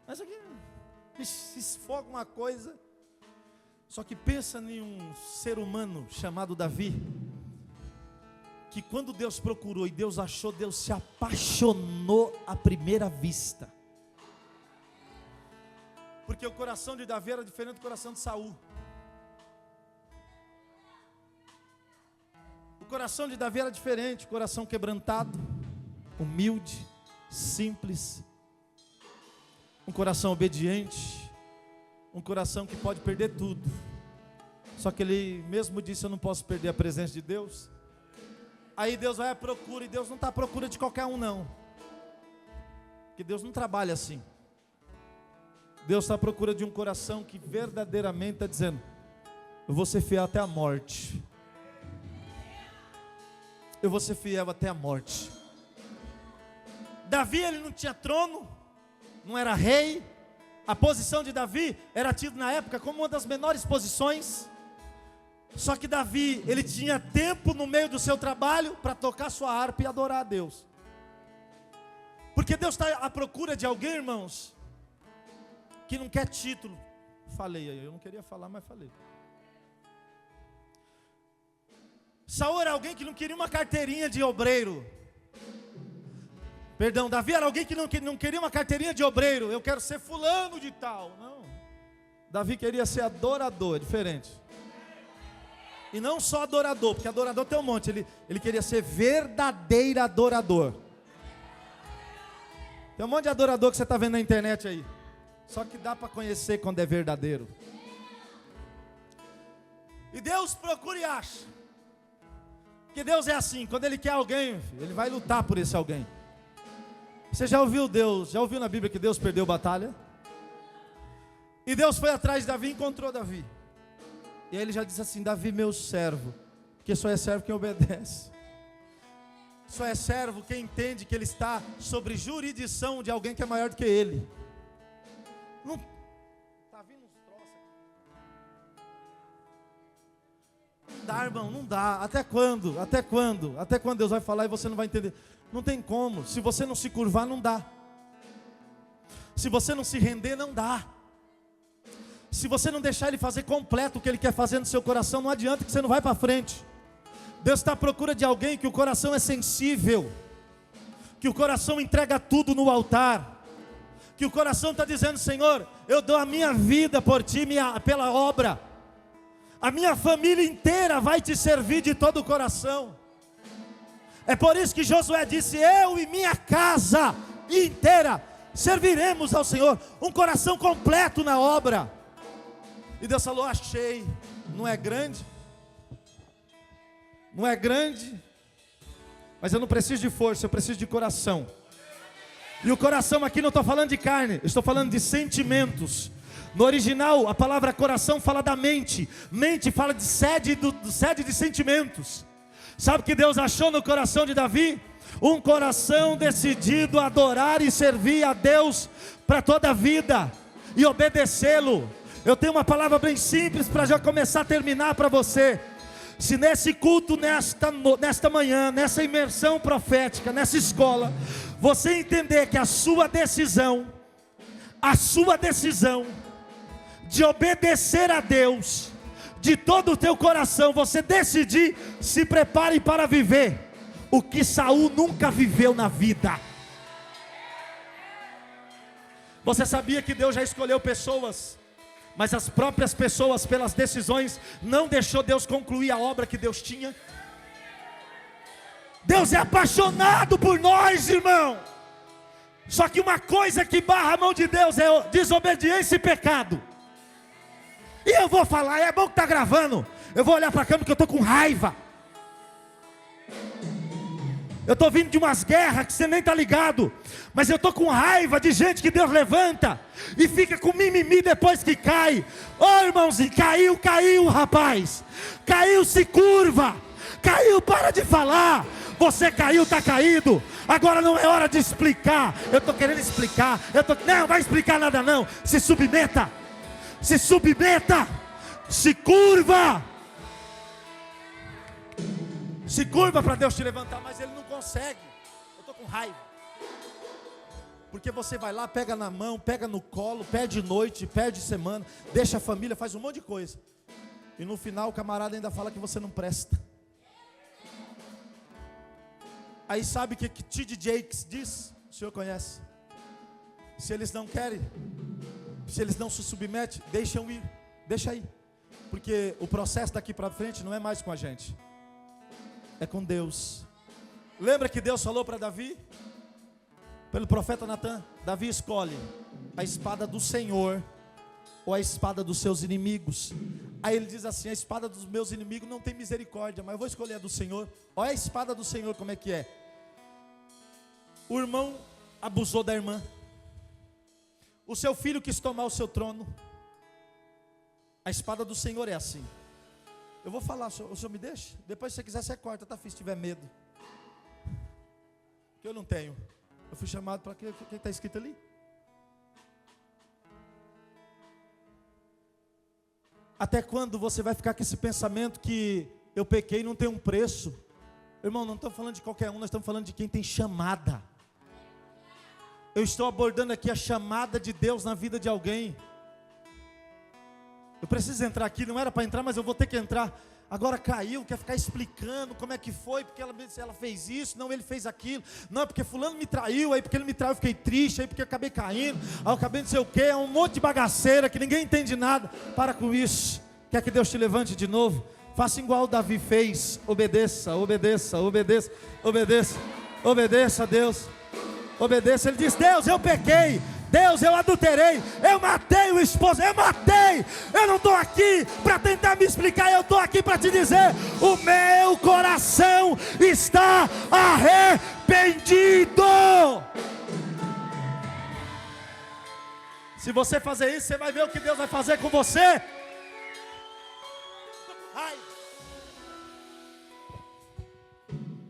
Mas isso aqui se esfoga uma coisa. Só que pensa em um ser humano chamado Davi, que quando Deus procurou e Deus achou, Deus se apaixonou à primeira vista. Porque o coração de Davi era diferente do coração de Saul. O coração de Davi era diferente, coração quebrantado, humilde, simples, um coração obediente, um coração que pode perder tudo. Só que ele mesmo disse: eu não posso perder a presença de Deus. Aí Deus vai à procura, e Deus não está à procura de qualquer um não, porque Deus não trabalha assim. Deus está à procura de um coração que verdadeiramente está dizendo: eu vou ser fiel até a morte. Eu vou ser fiel até a morte. Davi, ele não tinha trono, não era rei. A posição de Davi era tida na época como uma das menores posições. Só que Davi, ele tinha tempo no meio do seu trabalho para tocar sua harpa e adorar a Deus. Porque Deus está à procura de alguém, irmãos, que não quer título. Falei aí, eu não queria falar, mas falei. Saul era alguém que não queria uma carteirinha de obreiro. Perdão, Davi era alguém que não queria uma carteirinha de obreiro. Eu quero ser fulano de tal. Não. Davi queria ser adorador, diferente. E não só adorador, porque adorador tem um monte. Ele queria ser verdadeiro adorador. Tem um monte de adorador que você está vendo na internet aí. Só que dá para conhecer quando é verdadeiro. E Deus procura e acha. Porque Deus é assim, quando Ele quer alguém, Ele vai lutar por esse alguém. Você já ouviu na Bíblia que Deus perdeu batalha? E Deus foi atrás de Davi e encontrou Davi. E aí Ele já disse assim: Davi, meu servo. Porque só é servo quem obedece. Só é servo quem entende que ele está sobre jurisdição de alguém que é maior do que ele. Não está vindo uns troços aqui. Não dá, irmão, não dá. Até quando? Até quando? Até quando Deus vai falar e você não vai entender? Não tem como. Se você não se curvar, não dá. Se você não se render, não dá. Se você não deixar Ele fazer completo o que Ele quer fazer no seu coração, não adianta, que você não vai para frente. Deus está à procura de alguém que o coração é sensível, que o coração entrega tudo no altar, que o coração está dizendo: Senhor, eu dou a minha vida por Ti, pela obra. A minha família inteira vai Te servir de todo o coração. É por isso que Josué disse: eu e minha casa inteira serviremos ao Senhor. Um coração completo na obra. E Deus falou: achei. Não é grande, não é grande, mas eu não preciso de força, eu preciso de coração. E o coração aqui não estou falando de carne, eu estou falando de sentimentos. No original, a palavra coração fala da mente. Mente fala de sede de sentimentos. Sabe o que Deus achou no coração de Davi? Um coração decidido a adorar e servir a Deus para toda a vida e obedecê-lo. Eu tenho uma palavra bem simples para já começar a terminar para você. Se nesse culto, nesta manhã, nessa imersão profética, nessa escola, você entender que a sua decisão de obedecer a Deus, de todo o teu coração, você decidir, se prepare para viver o que Saul nunca viveu na vida. Você sabia que Deus já escolheu pessoas, mas as próprias pessoas, pelas decisões, não deixou Deus concluir a obra que Deus tinha? Deus é apaixonado por nós, irmão. Só que uma coisa que barra a mão de Deus é desobediência e pecado. E eu vou falar, é bom que está gravando. Eu vou olhar para a câmera porque eu estou com raiva. Eu estou vindo de umas guerras que você nem está ligado. Mas eu estou com raiva de gente que Deus levanta e fica com mimimi depois que cai. Ô irmãozinho, caiu rapaz. Caiu, se curva. Caiu, para de falar. Você caiu, está caído. Agora não é hora de explicar. Eu estou querendo explicar. Não vai explicar nada não. Se submeta. Se curva. Se curva para Deus te levantar, mas Ele não consegue. Eu estou com raiva. Porque você vai lá, pega na mão, pega no colo, perde noite, perde semana, deixa a família, faz um monte de coisa. E no final o camarada ainda fala que você não presta. Aí sabe o que T.D. Jakes diz? O senhor conhece? Se eles não querem, se eles não se submetem, deixam ir, deixa aí. Porque o processo daqui para frente não é mais com a gente, é com Deus. Lembra que Deus falou para Davi? Pelo profeta Natan: Davi, escolhe a espada do Senhor ou a espada dos seus inimigos. Aí ele diz assim: a espada dos meus inimigos não tem misericórdia, mas eu vou escolher a do Senhor. Olha a espada do Senhor como é que é. O irmão abusou da irmã, o seu filho quis tomar o seu trono. A espada do Senhor é assim. Eu vou falar, o senhor me deixa? Depois se você quiser você corta, tá filho, se tiver medo. Que eu não tenho. Eu fui chamado para quê? O que está escrito ali? Até quando você vai ficar com esse pensamento que eu pequei e não tem um preço? Irmão, não estamos falando de qualquer um, nós estamos falando de quem tem chamada. Eu estou abordando aqui a chamada de Deus na vida de alguém. Eu preciso entrar aqui, não era para entrar, mas eu vou ter que entrar. Agora caiu, quer ficar explicando como é que foi, porque ela fez isso, não, ele fez aquilo. Não, porque fulano me traiu, aí porque ele me traiu eu fiquei triste, aí porque eu acabei caindo, aí eu acabei não sei o que, é um monte de bagaceira que ninguém entende nada. Para com isso, quer que Deus te levante de novo? Faça igual Davi fez, obedeça, obedeça, obedeça, obedeça, obedeça a Deus, obedeça. Ele diz: Deus, eu pequei, Deus, eu adulterei, eu matei o esposo, eu matei. Eu não estou aqui para tentar me explicar, eu estou aqui para te dizer: o meu coração está arrependido. Se você fazer isso, você vai ver o que Deus vai fazer com você. Ai.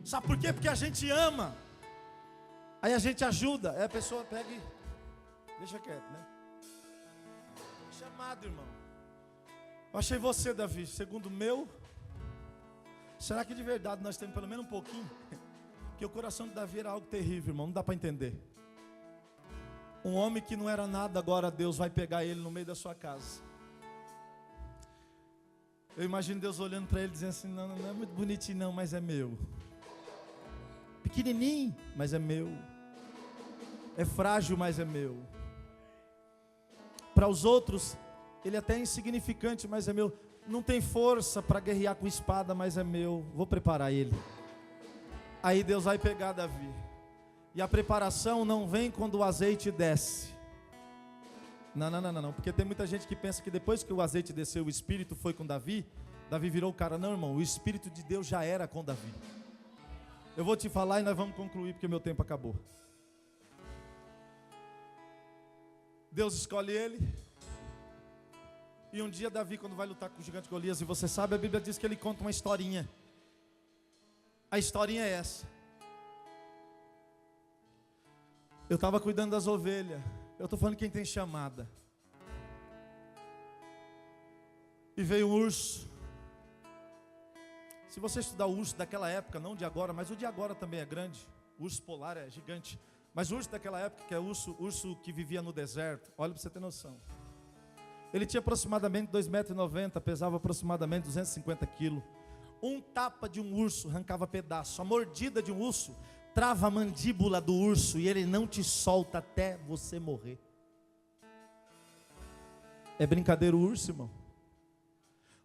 Sabe por quê? Porque a gente ama, aí a gente ajuda, aí a pessoa pega e deixa quieto, né? Chamado, irmão. Eu achei você, Davi, segundo o meu. Será que de verdade nós temos pelo menos um pouquinho? Porque o coração de Davi era algo terrível, irmão, não dá para entender. Um homem que não era nada, agora Deus vai pegar ele no meio da sua casa. Eu imagino Deus olhando para ele dizendo assim: não é muito bonitinho não, mas é meu. Pequenininho, mas é meu. É frágil, mas é meu. Para os outros, ele até é insignificante, mas é meu. Não tem força para guerrear com espada, mas é meu. Vou preparar ele. Aí Deus vai pegar Davi. E a preparação não vem quando o azeite desce. Não. Porque tem muita gente que pensa que depois que o azeite desceu, o Espírito foi com Davi, Davi virou o cara. Não, irmão, o Espírito de Deus já era com Davi. Eu vou te falar e nós vamos concluir, porque meu tempo acabou. Deus escolhe ele. E um dia Davi, quando vai lutar com o gigante Golias, e você sabe, a Bíblia diz que ele conta uma historinha. A historinha é essa: eu estava cuidando das ovelhas. Eu estou falando quem tem chamada. E veio um urso. Se você estudar o urso daquela época, não de agora, mas o de agora também é grande. O urso polar é gigante. Mas o urso daquela época, que é o urso que vivia no deserto, olha para você ter noção. Ele tinha aproximadamente 2,90 m, pesava aproximadamente 250 kg. Um tapa de um urso arrancava pedaço. A mordida de um urso trava a mandíbula do urso e ele não te solta até você morrer. É brincadeira o urso, irmão?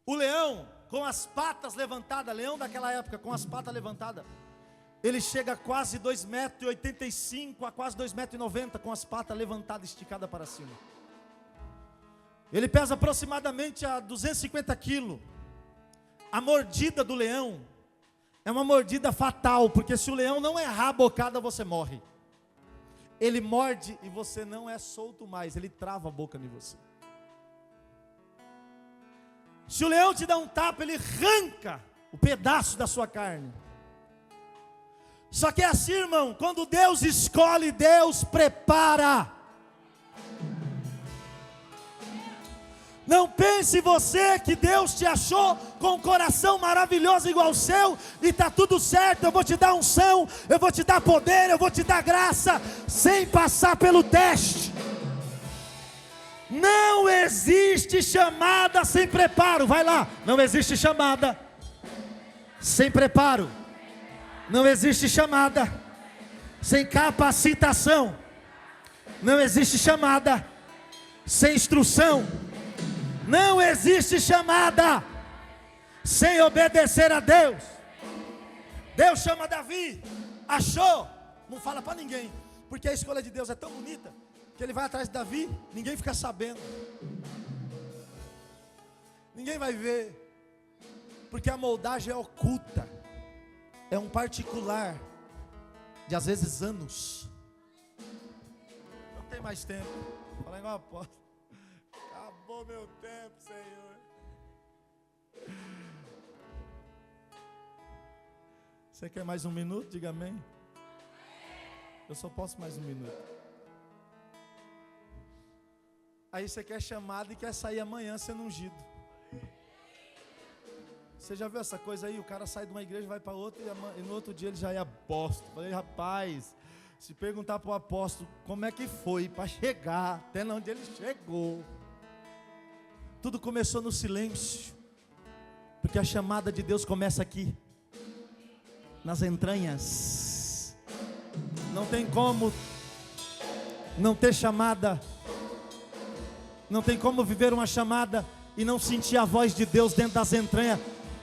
O leão, com as patas levantadas, leão daquela época, com as patas levantadas, ele chega a quase 2,85 m, a quase 2,90 m, com as patas levantadas, esticadas para cima. Ele pesa aproximadamente a 250 kg. A mordida do leão é uma mordida fatal, porque se o leão não errar a bocada, você morre. Ele morde e você não é solto mais, ele trava a boca em você. Se o leão te dá um tapa, ele arranca o pedaço da sua carne. Só que é assim, irmão, quando Deus escolhe, Deus prepara. Não pense você que Deus te achou com um coração maravilhoso igual o seu e está tudo certo. Eu vou te dar unção, eu vou te dar poder, eu vou te dar graça, sem passar pelo teste. Não existe chamada sem preparo. Vai lá, não existe chamada sem preparo. Não existe chamada sem capacitação. Não existe chamada sem instrução. Não existe chamada sem obedecer a Deus. Deus chama Davi, achou, não fala para ninguém, porque a escolha de Deus é tão bonita, que ele vai atrás de Davi, ninguém fica sabendo, ninguém vai ver, porque a moldagem é oculta, é um particular, de às vezes anos. Não tem mais tempo, fala igual apóstolo, acabou meu tempo, Senhor. Você quer mais um minuto? Diga amém. Eu só posso mais um minuto. Aí você quer chamado e quer sair amanhã sendo ungido. Você já viu essa coisa aí? O cara sai de uma igreja, vai para outra e no outro dia ele já é apóstolo. Falei, rapaz, se perguntar para o apóstolo como é que foi para chegar até onde ele chegou. Tudo começou no silêncio, porque a chamada de Deus começa aqui, nas entranhas. Não tem como não ter chamada, não tem como viver uma chamada e não sentir a voz de Deus dentro das entranhas,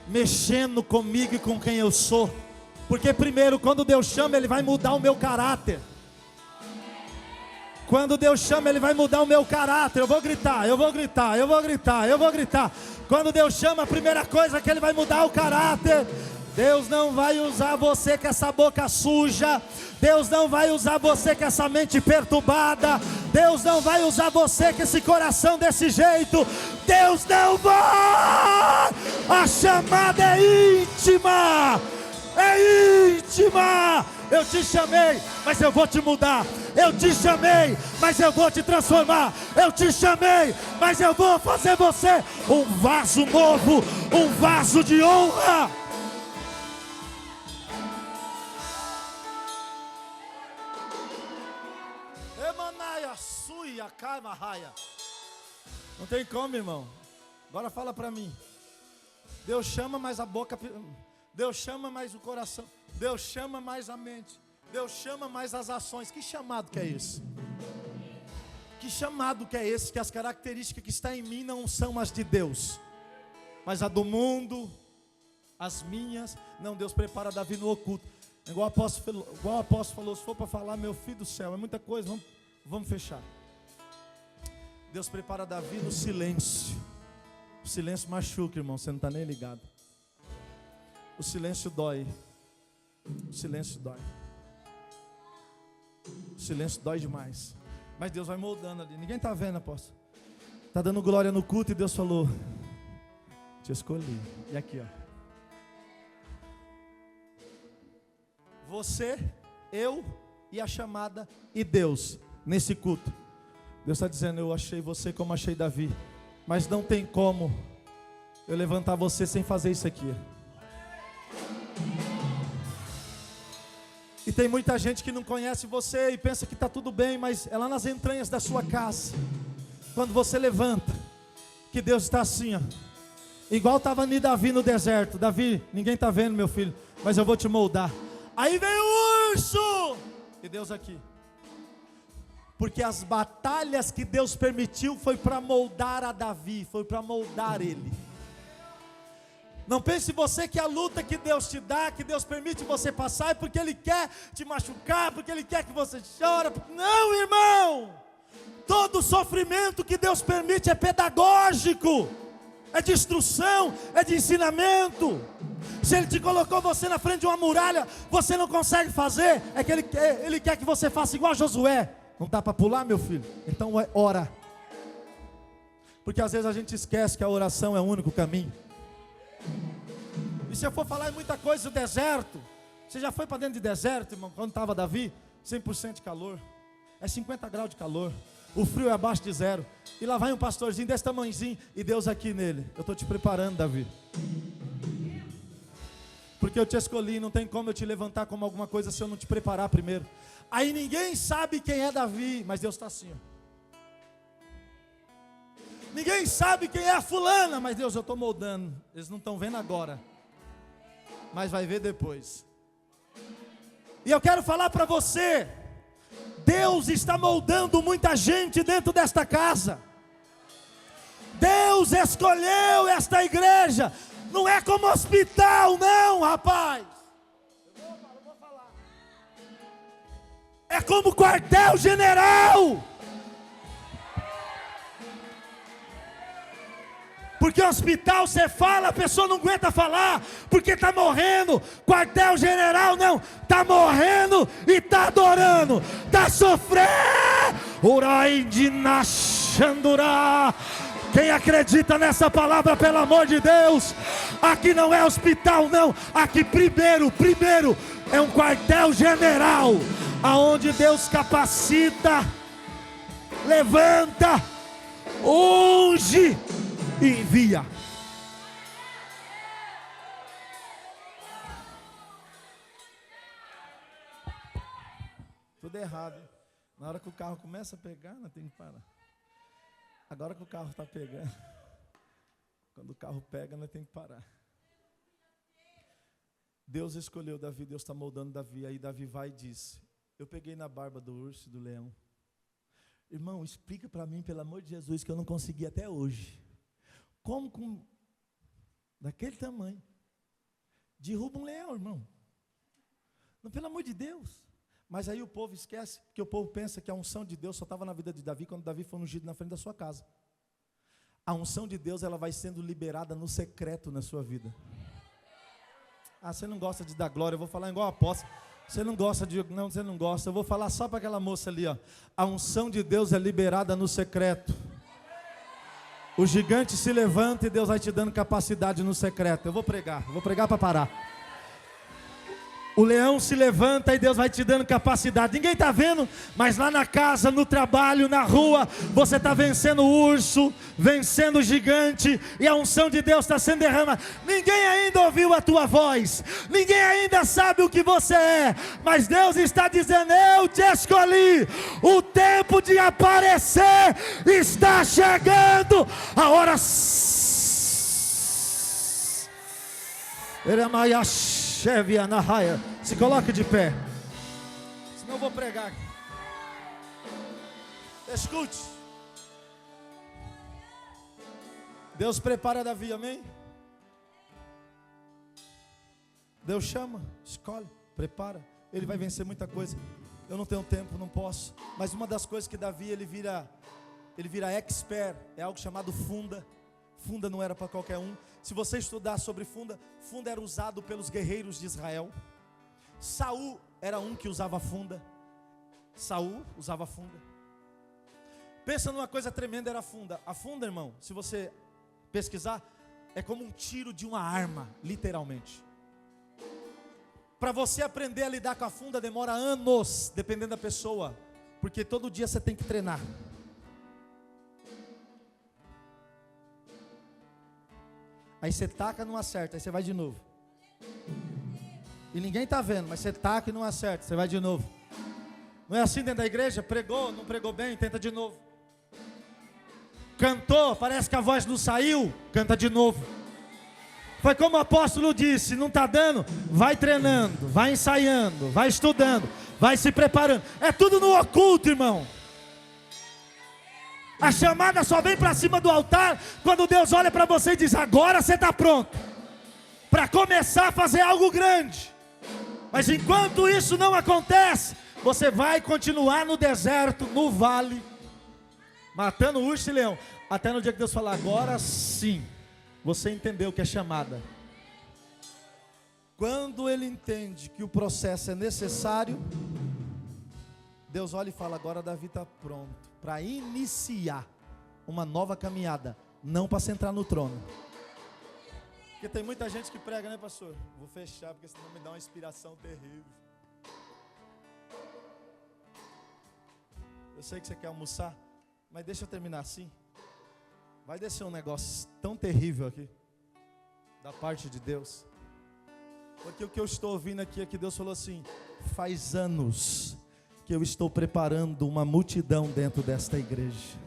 mexendo comigo e com quem eu sou. Porque primeiro, quando Deus chama, Ele vai mudar o meu caráter. Quando Deus chama, Ele vai mudar o meu caráter. Eu vou gritar, eu vou gritar, eu vou gritar, eu vou gritar. Quando Deus chama, a primeira coisa é que Ele vai mudar o caráter. Deus não vai usar você com essa boca suja. Deus não vai usar você com essa mente perturbada. Deus não vai usar você com esse coração desse jeito. Deus não vai. A chamada é íntima. É íntima. Eu te chamei, mas eu vou te mudar. Eu te chamei, mas eu vou te transformar. Eu te chamei, mas eu vou fazer você um vaso novo, um vaso de honra. Não tem como, irmão. Agora fala para mim. Deus chama, mas a boca. Deus chama, mais o coração. Deus chama, mais a mente. Deus chama, mais as ações. Que chamado que é esse? Que chamado que é esse? Que as características que estão em mim não são as de Deus, mas a do mundo, as minhas. Não, Deus prepara Davi no oculto. Igual o apóstolo falou, se for para falar, meu filho do céu, é muita coisa, vamos fechar. Deus prepara Davi no silêncio. O silêncio machuca, irmão, você não está nem ligado. O silêncio dói. O silêncio dói. O silêncio dói demais. Mas Deus vai moldando ali. Ninguém está vendo, apóstolo. Está dando glória no culto e Deus falou: te escolhi. E aqui, ó. Você, eu e a chamada e Deus nesse culto. Deus está dizendo: eu achei você como achei Davi, mas não tem como eu levantar você sem fazer isso aqui. E tem muita gente que não conhece você e pensa que está tudo bem, mas é lá nas entranhas da sua casa, quando você levanta, que Deus está assim, ó. Igual estava ali Davi no deserto. Davi, ninguém está vendo, meu filho, mas eu vou te moldar. Aí vem o urso, e Deus aqui. Porque as batalhas que Deus permitiu foi para moldar a Davi, foi para moldar ele. Não pense você que a luta que Deus te dá, que Deus permite você passar, é porque Ele quer te machucar, porque Ele quer que você chore. Não, irmão! Todo sofrimento que Deus permite é pedagógico, é de instrução, é de ensinamento. Se Ele te colocou você na frente de uma muralha, você não consegue fazer, é que Ele quer que você faça igual a Josué. Não dá para pular, meu filho? Então ora. Porque às vezes a gente esquece que a oração é o único caminho. E se eu for falar em muita coisa do deserto, você já foi para dentro de deserto, irmão? Quando estava Davi, 100% de calor, é 50 graus de calor, o frio é abaixo de zero, e lá vai um pastorzinho desse tamanhozinho, e Deus aqui nele. Eu estou te preparando, Davi, porque eu te escolhi. Não tem como eu te levantar como alguma coisa se eu não te preparar primeiro. Aí ninguém sabe quem é Davi, mas Deus está assim, ó. Ninguém sabe quem é a fulana, mas Deus, eu estou moldando. Eles não estão vendo agora, mas vai ver depois. E eu quero falar para você, Deus está moldando muita gente dentro desta casa. Deus escolheu esta igreja. Não é como hospital, não, rapaz. Eu vou falar. É como quartel-general. Porque hospital você fala, a pessoa não aguenta falar, porque está morrendo. Quartel-general não, está morrendo e está adorando, está sofrendo. Urai de Nashandurá. Quem acredita nessa palavra, pelo amor de Deus, aqui não é hospital não, aqui primeiro é um quartel-general, aonde Deus capacita, levanta, unge e envia. Tudo errado, hein? Na hora que o carro começa a pegar, não tem que parar. Agora que o carro está pegando, quando o carro pega, nós temos que parar. Deus escolheu Davi, Deus está moldando Davi. Aí Davi vai e diz: eu peguei na barba do urso e do leão. Irmão, explica para mim, pelo amor de Jesus, que eu não consegui até hoje. Como com daquele tamanho derruba um leão, irmão? Não, pelo amor de Deus. Mas aí o povo esquece, porque o povo pensa que a unção de Deus só estava na vida de Davi quando Davi foi ungido na frente da sua casa. A unção de Deus, ela vai sendo liberada no secreto na sua vida. Ah, você não gosta de dar glória, eu vou falar igual apóstolo. Você não gosta de... Não, você não gosta, eu vou falar só para aquela moça ali, ó. A unção de Deus é liberada no secreto. O gigante se levanta e Deus vai te dando capacidade no secreto. Eu vou pregar para parar. O leão se levanta e Deus vai te dando capacidade. Ninguém está vendo, mas lá na casa, no trabalho, na rua, você está vencendo o urso, vencendo o gigante, e a unção de Deus está sendo derramada. Ninguém ainda ouviu a tua voz, ninguém ainda sabe o que você é, mas Deus está dizendo: eu te escolhi. O tempo de aparecer está chegando. A hora... Se coloque de pé, senão eu vou pregar. Escute. Deus prepara Davi, amém? Deus chama, escolhe, prepara. Ele vai vencer muita coisa. Eu não tenho tempo, não posso. Mas uma das coisas que Davi, ele vira expert, é algo chamado funda. Funda não era para qualquer um. Se você estudar sobre funda, funda era usado pelos guerreiros de Israel. Saul era um que usava funda. Saul usava funda. Pensa numa coisa tremenda, era a funda. A funda, irmão, se você pesquisar, é como um tiro de uma arma, literalmente. Para você aprender a lidar com a funda demora anos, dependendo da pessoa, porque todo dia você tem que treinar. Aí você taca e não acerta, aí você vai de novo. E ninguém está vendo, mas você taca e não acerta, você vai de novo. Não é assim dentro da igreja? Pregou, não pregou bem, tenta de novo. Cantou, parece que a voz não saiu, canta de novo. Foi como o apóstolo disse: não está dando, vai treinando, vai ensaiando, vai estudando, vai se preparando. É tudo no oculto, irmão. A chamada só vem para cima do altar quando Deus olha para você e diz: agora você está pronto para começar a fazer algo grande. Mas enquanto isso não acontece, você vai continuar no deserto, no vale, matando urso e leão, até no dia que Deus falar: agora sim, você entendeu o que é chamada. Quando ele entende que o processo é necessário, Deus olha e fala: agora Davi está pronto para iniciar uma nova caminhada, não para sentar no trono. Porque tem muita gente que prega, né, pastor? Vou fechar, porque senão me dá uma inspiração terrível. Eu sei que você quer almoçar, mas deixa eu terminar assim. Vai descer um negócio tão terrível aqui, da parte de Deus. Porque o que eu estou ouvindo aqui é que Deus falou assim: faz anos que eu estou preparando uma multidão dentro desta igreja.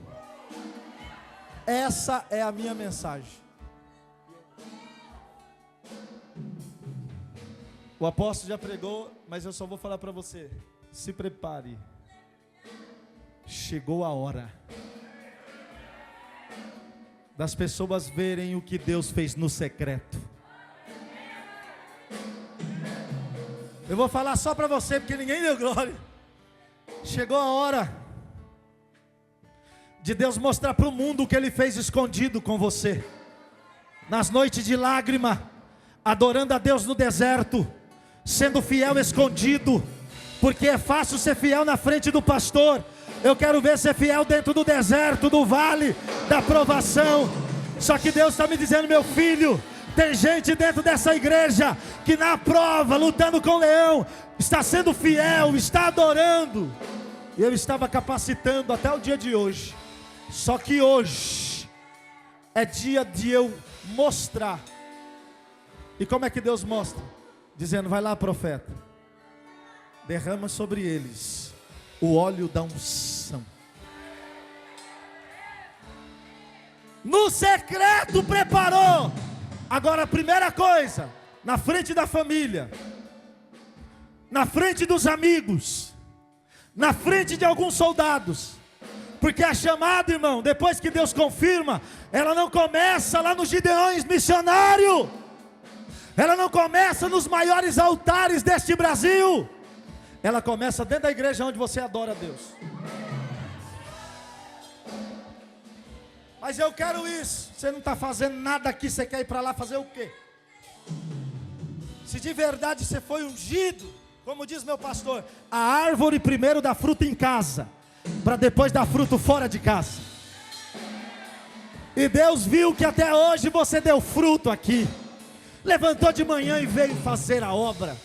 Essa é a minha mensagem. O apóstolo já pregou, mas eu só vou falar para você. Se prepare. Chegou a hora das pessoas verem o que Deus fez no secreto. Eu vou falar só para você, porque ninguém deu glória. Chegou a hora de Deus mostrar para o mundo o que Ele fez escondido com você. Nas noites de lágrima, adorando a Deus no deserto, sendo fiel escondido, porque é fácil ser fiel na frente do pastor. Eu quero ver ser fiel dentro do deserto, do vale da provação. Só que Deus está me dizendo: meu filho, tem gente dentro dessa igreja que na prova, lutando com o leão, está sendo fiel, está adorando. E eu estava capacitando até o dia de hoje. Só que hoje é dia de eu mostrar. E como é que Deus mostra? Dizendo: vai lá, profeta, derrama sobre eles o óleo da unção. No secreto preparou. Agora a primeira coisa, na frente da família, na frente dos amigos, na frente de alguns soldados. Porque a chamada, irmão, depois que Deus confirma, ela não começa lá nos Gideões missionário. Ela não começa nos maiores altares deste Brasil. Ela começa dentro da igreja onde você adora a Deus. Mas eu quero isso. Você não está fazendo nada aqui, você quer ir para lá fazer o quê? Se de verdade você foi ungido, como diz meu pastor, a árvore primeiro dá fruto em casa, para depois dar fruto fora de casa. E Deus viu que até hoje você deu fruto aqui. Levantou de manhã e veio fazer a obra.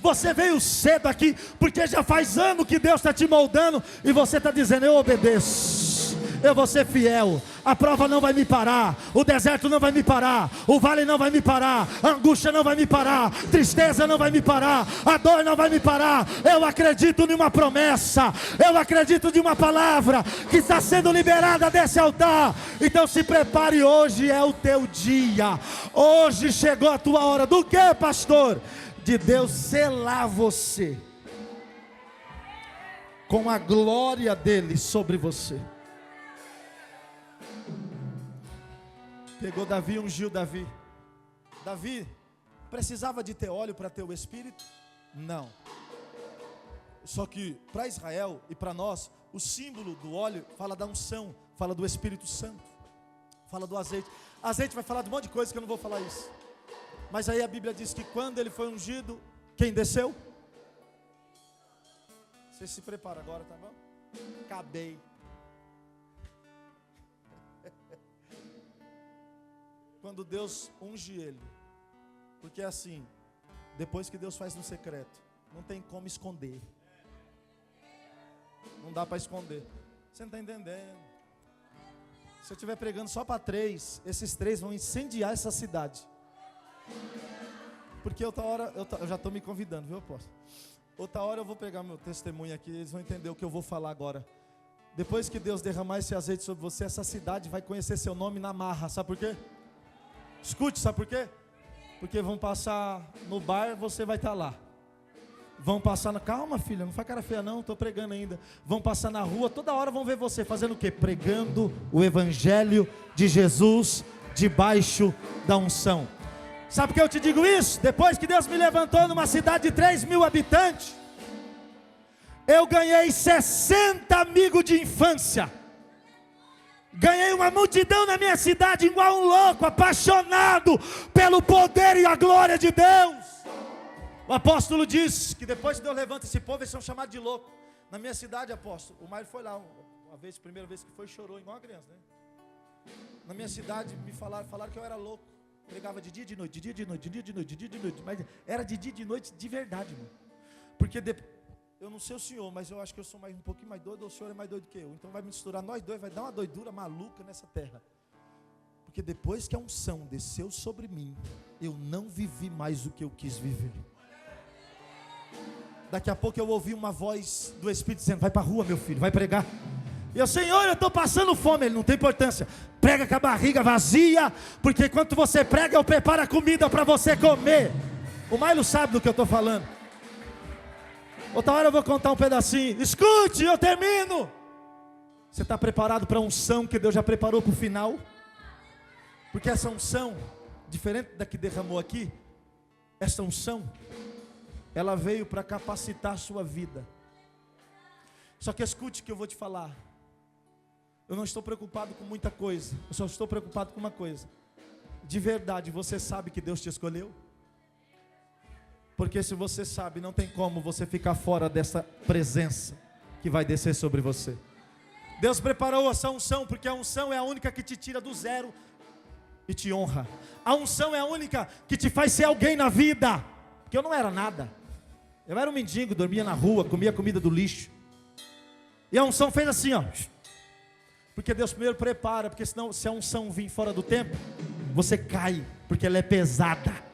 Você veio cedo aqui, porque já faz ano que Deus está te moldando, e você está dizendo: eu obedeço, eu vou ser fiel, a prova não vai me parar, o deserto não vai me parar, o vale não vai me parar, a angústia não vai me parar, tristeza não vai me parar, a dor não vai me parar. Eu acredito em uma promessa, eu acredito em uma palavra que está sendo liberada desse altar. Então se prepare, hoje é o teu dia, hoje chegou a tua hora. Do que, pastor? De Deus selar você com a glória dele sobre você. Pegou Davi, ungiu Davi. Davi precisava de ter óleo para ter o Espírito? Não. Só que para Israel e para nós, o símbolo do óleo fala da unção, fala do Espírito Santo, fala do azeite. Azeite vai falar de um monte de coisa que eu não vou falar isso. Mas aí a Bíblia diz que quando ele foi ungido, quem desceu? Você se prepara agora, tá bom? Acabei. Quando Deus unge ele, porque é assim, depois que Deus faz no secreto, não tem como esconder. Não dá para esconder. Você não está entendendo? Se eu estiver pregando só para 3, esses 3 vão incendiar essa cidade. Porque outra hora, eu já estou me convidando, viu, apóstolo? Outra hora eu vou pegar meu testemunho aqui, eles vão entender o que eu vou falar agora. Depois que Deus derramar esse azeite sobre você, essa cidade vai conhecer seu nome na marra. Sabe por quê? Escute, sabe por quê? Porque vão passar no bar, você vai estar lá. Vão passar calma, filha, não faz cara feia não, estou pregando ainda. Vão passar na rua, toda hora vão ver você fazendo o quê? Pregando o evangelho de Jesus debaixo da unção. Sabe por que eu te digo isso? Depois que Deus me levantou numa cidade de 3.000 habitantes, eu ganhei 60 amigos de infância. Ganhei uma multidão na minha cidade igual um louco, apaixonado pelo poder e a glória de Deus. O apóstolo diz que depois que Deus levanta esse povo, eles são chamados de louco. Na minha cidade, apóstolo, o Mário foi lá uma vez, primeira vez que foi, chorou igual uma criança, né? Na minha cidade me falaram que eu era louco. Pregava de dia e de noite, de dia e de noite, de dia e de noite, de dia e de noite. Mas era de dia e de noite de verdade, irmão. Porque eu não sei o senhor, mas eu acho que eu sou um pouquinho mais doido, ou o senhor é mais doido que eu. Então vai misturar nós dois, vai dar uma doidura maluca nessa terra. Porque depois que a unção desceu sobre mim, eu não vivi mais o que eu quis viver. Daqui a pouco eu ouvi uma voz do Espírito dizendo: vai para a rua, meu filho, vai pregar. E eu: Senhor, eu estou passando fome. Ele: não tem importância, prega com a barriga vazia, porque enquanto você prega, eu preparo a comida para você comer. O Mailo sabe do que eu estou falando. Outra hora eu vou contar um pedacinho. Escute, eu termino. Você está preparado para a unção que Deus já preparou para o final? Porque essa unção, diferente da que derramou aqui, essa unção, ela veio para capacitar a sua vida. Só que escute o que eu vou te falar. Eu não estou preocupado com muita coisa. Eu só estou preocupado com uma coisa. De verdade, você sabe que Deus te escolheu? Porque se você sabe, não tem como você ficar fora dessa presença que vai descer sobre você. Deus preparou essa unção, porque a unção é a única que te tira do zero e te honra. A unção é a única que te faz ser alguém na vida. Porque eu não era nada. Eu era um mendigo, dormia na rua, comia comida do lixo. E a unção fez assim, ó. Porque Deus primeiro prepara, porque senão, se a unção vir fora do tempo, você cai, porque ela é pesada.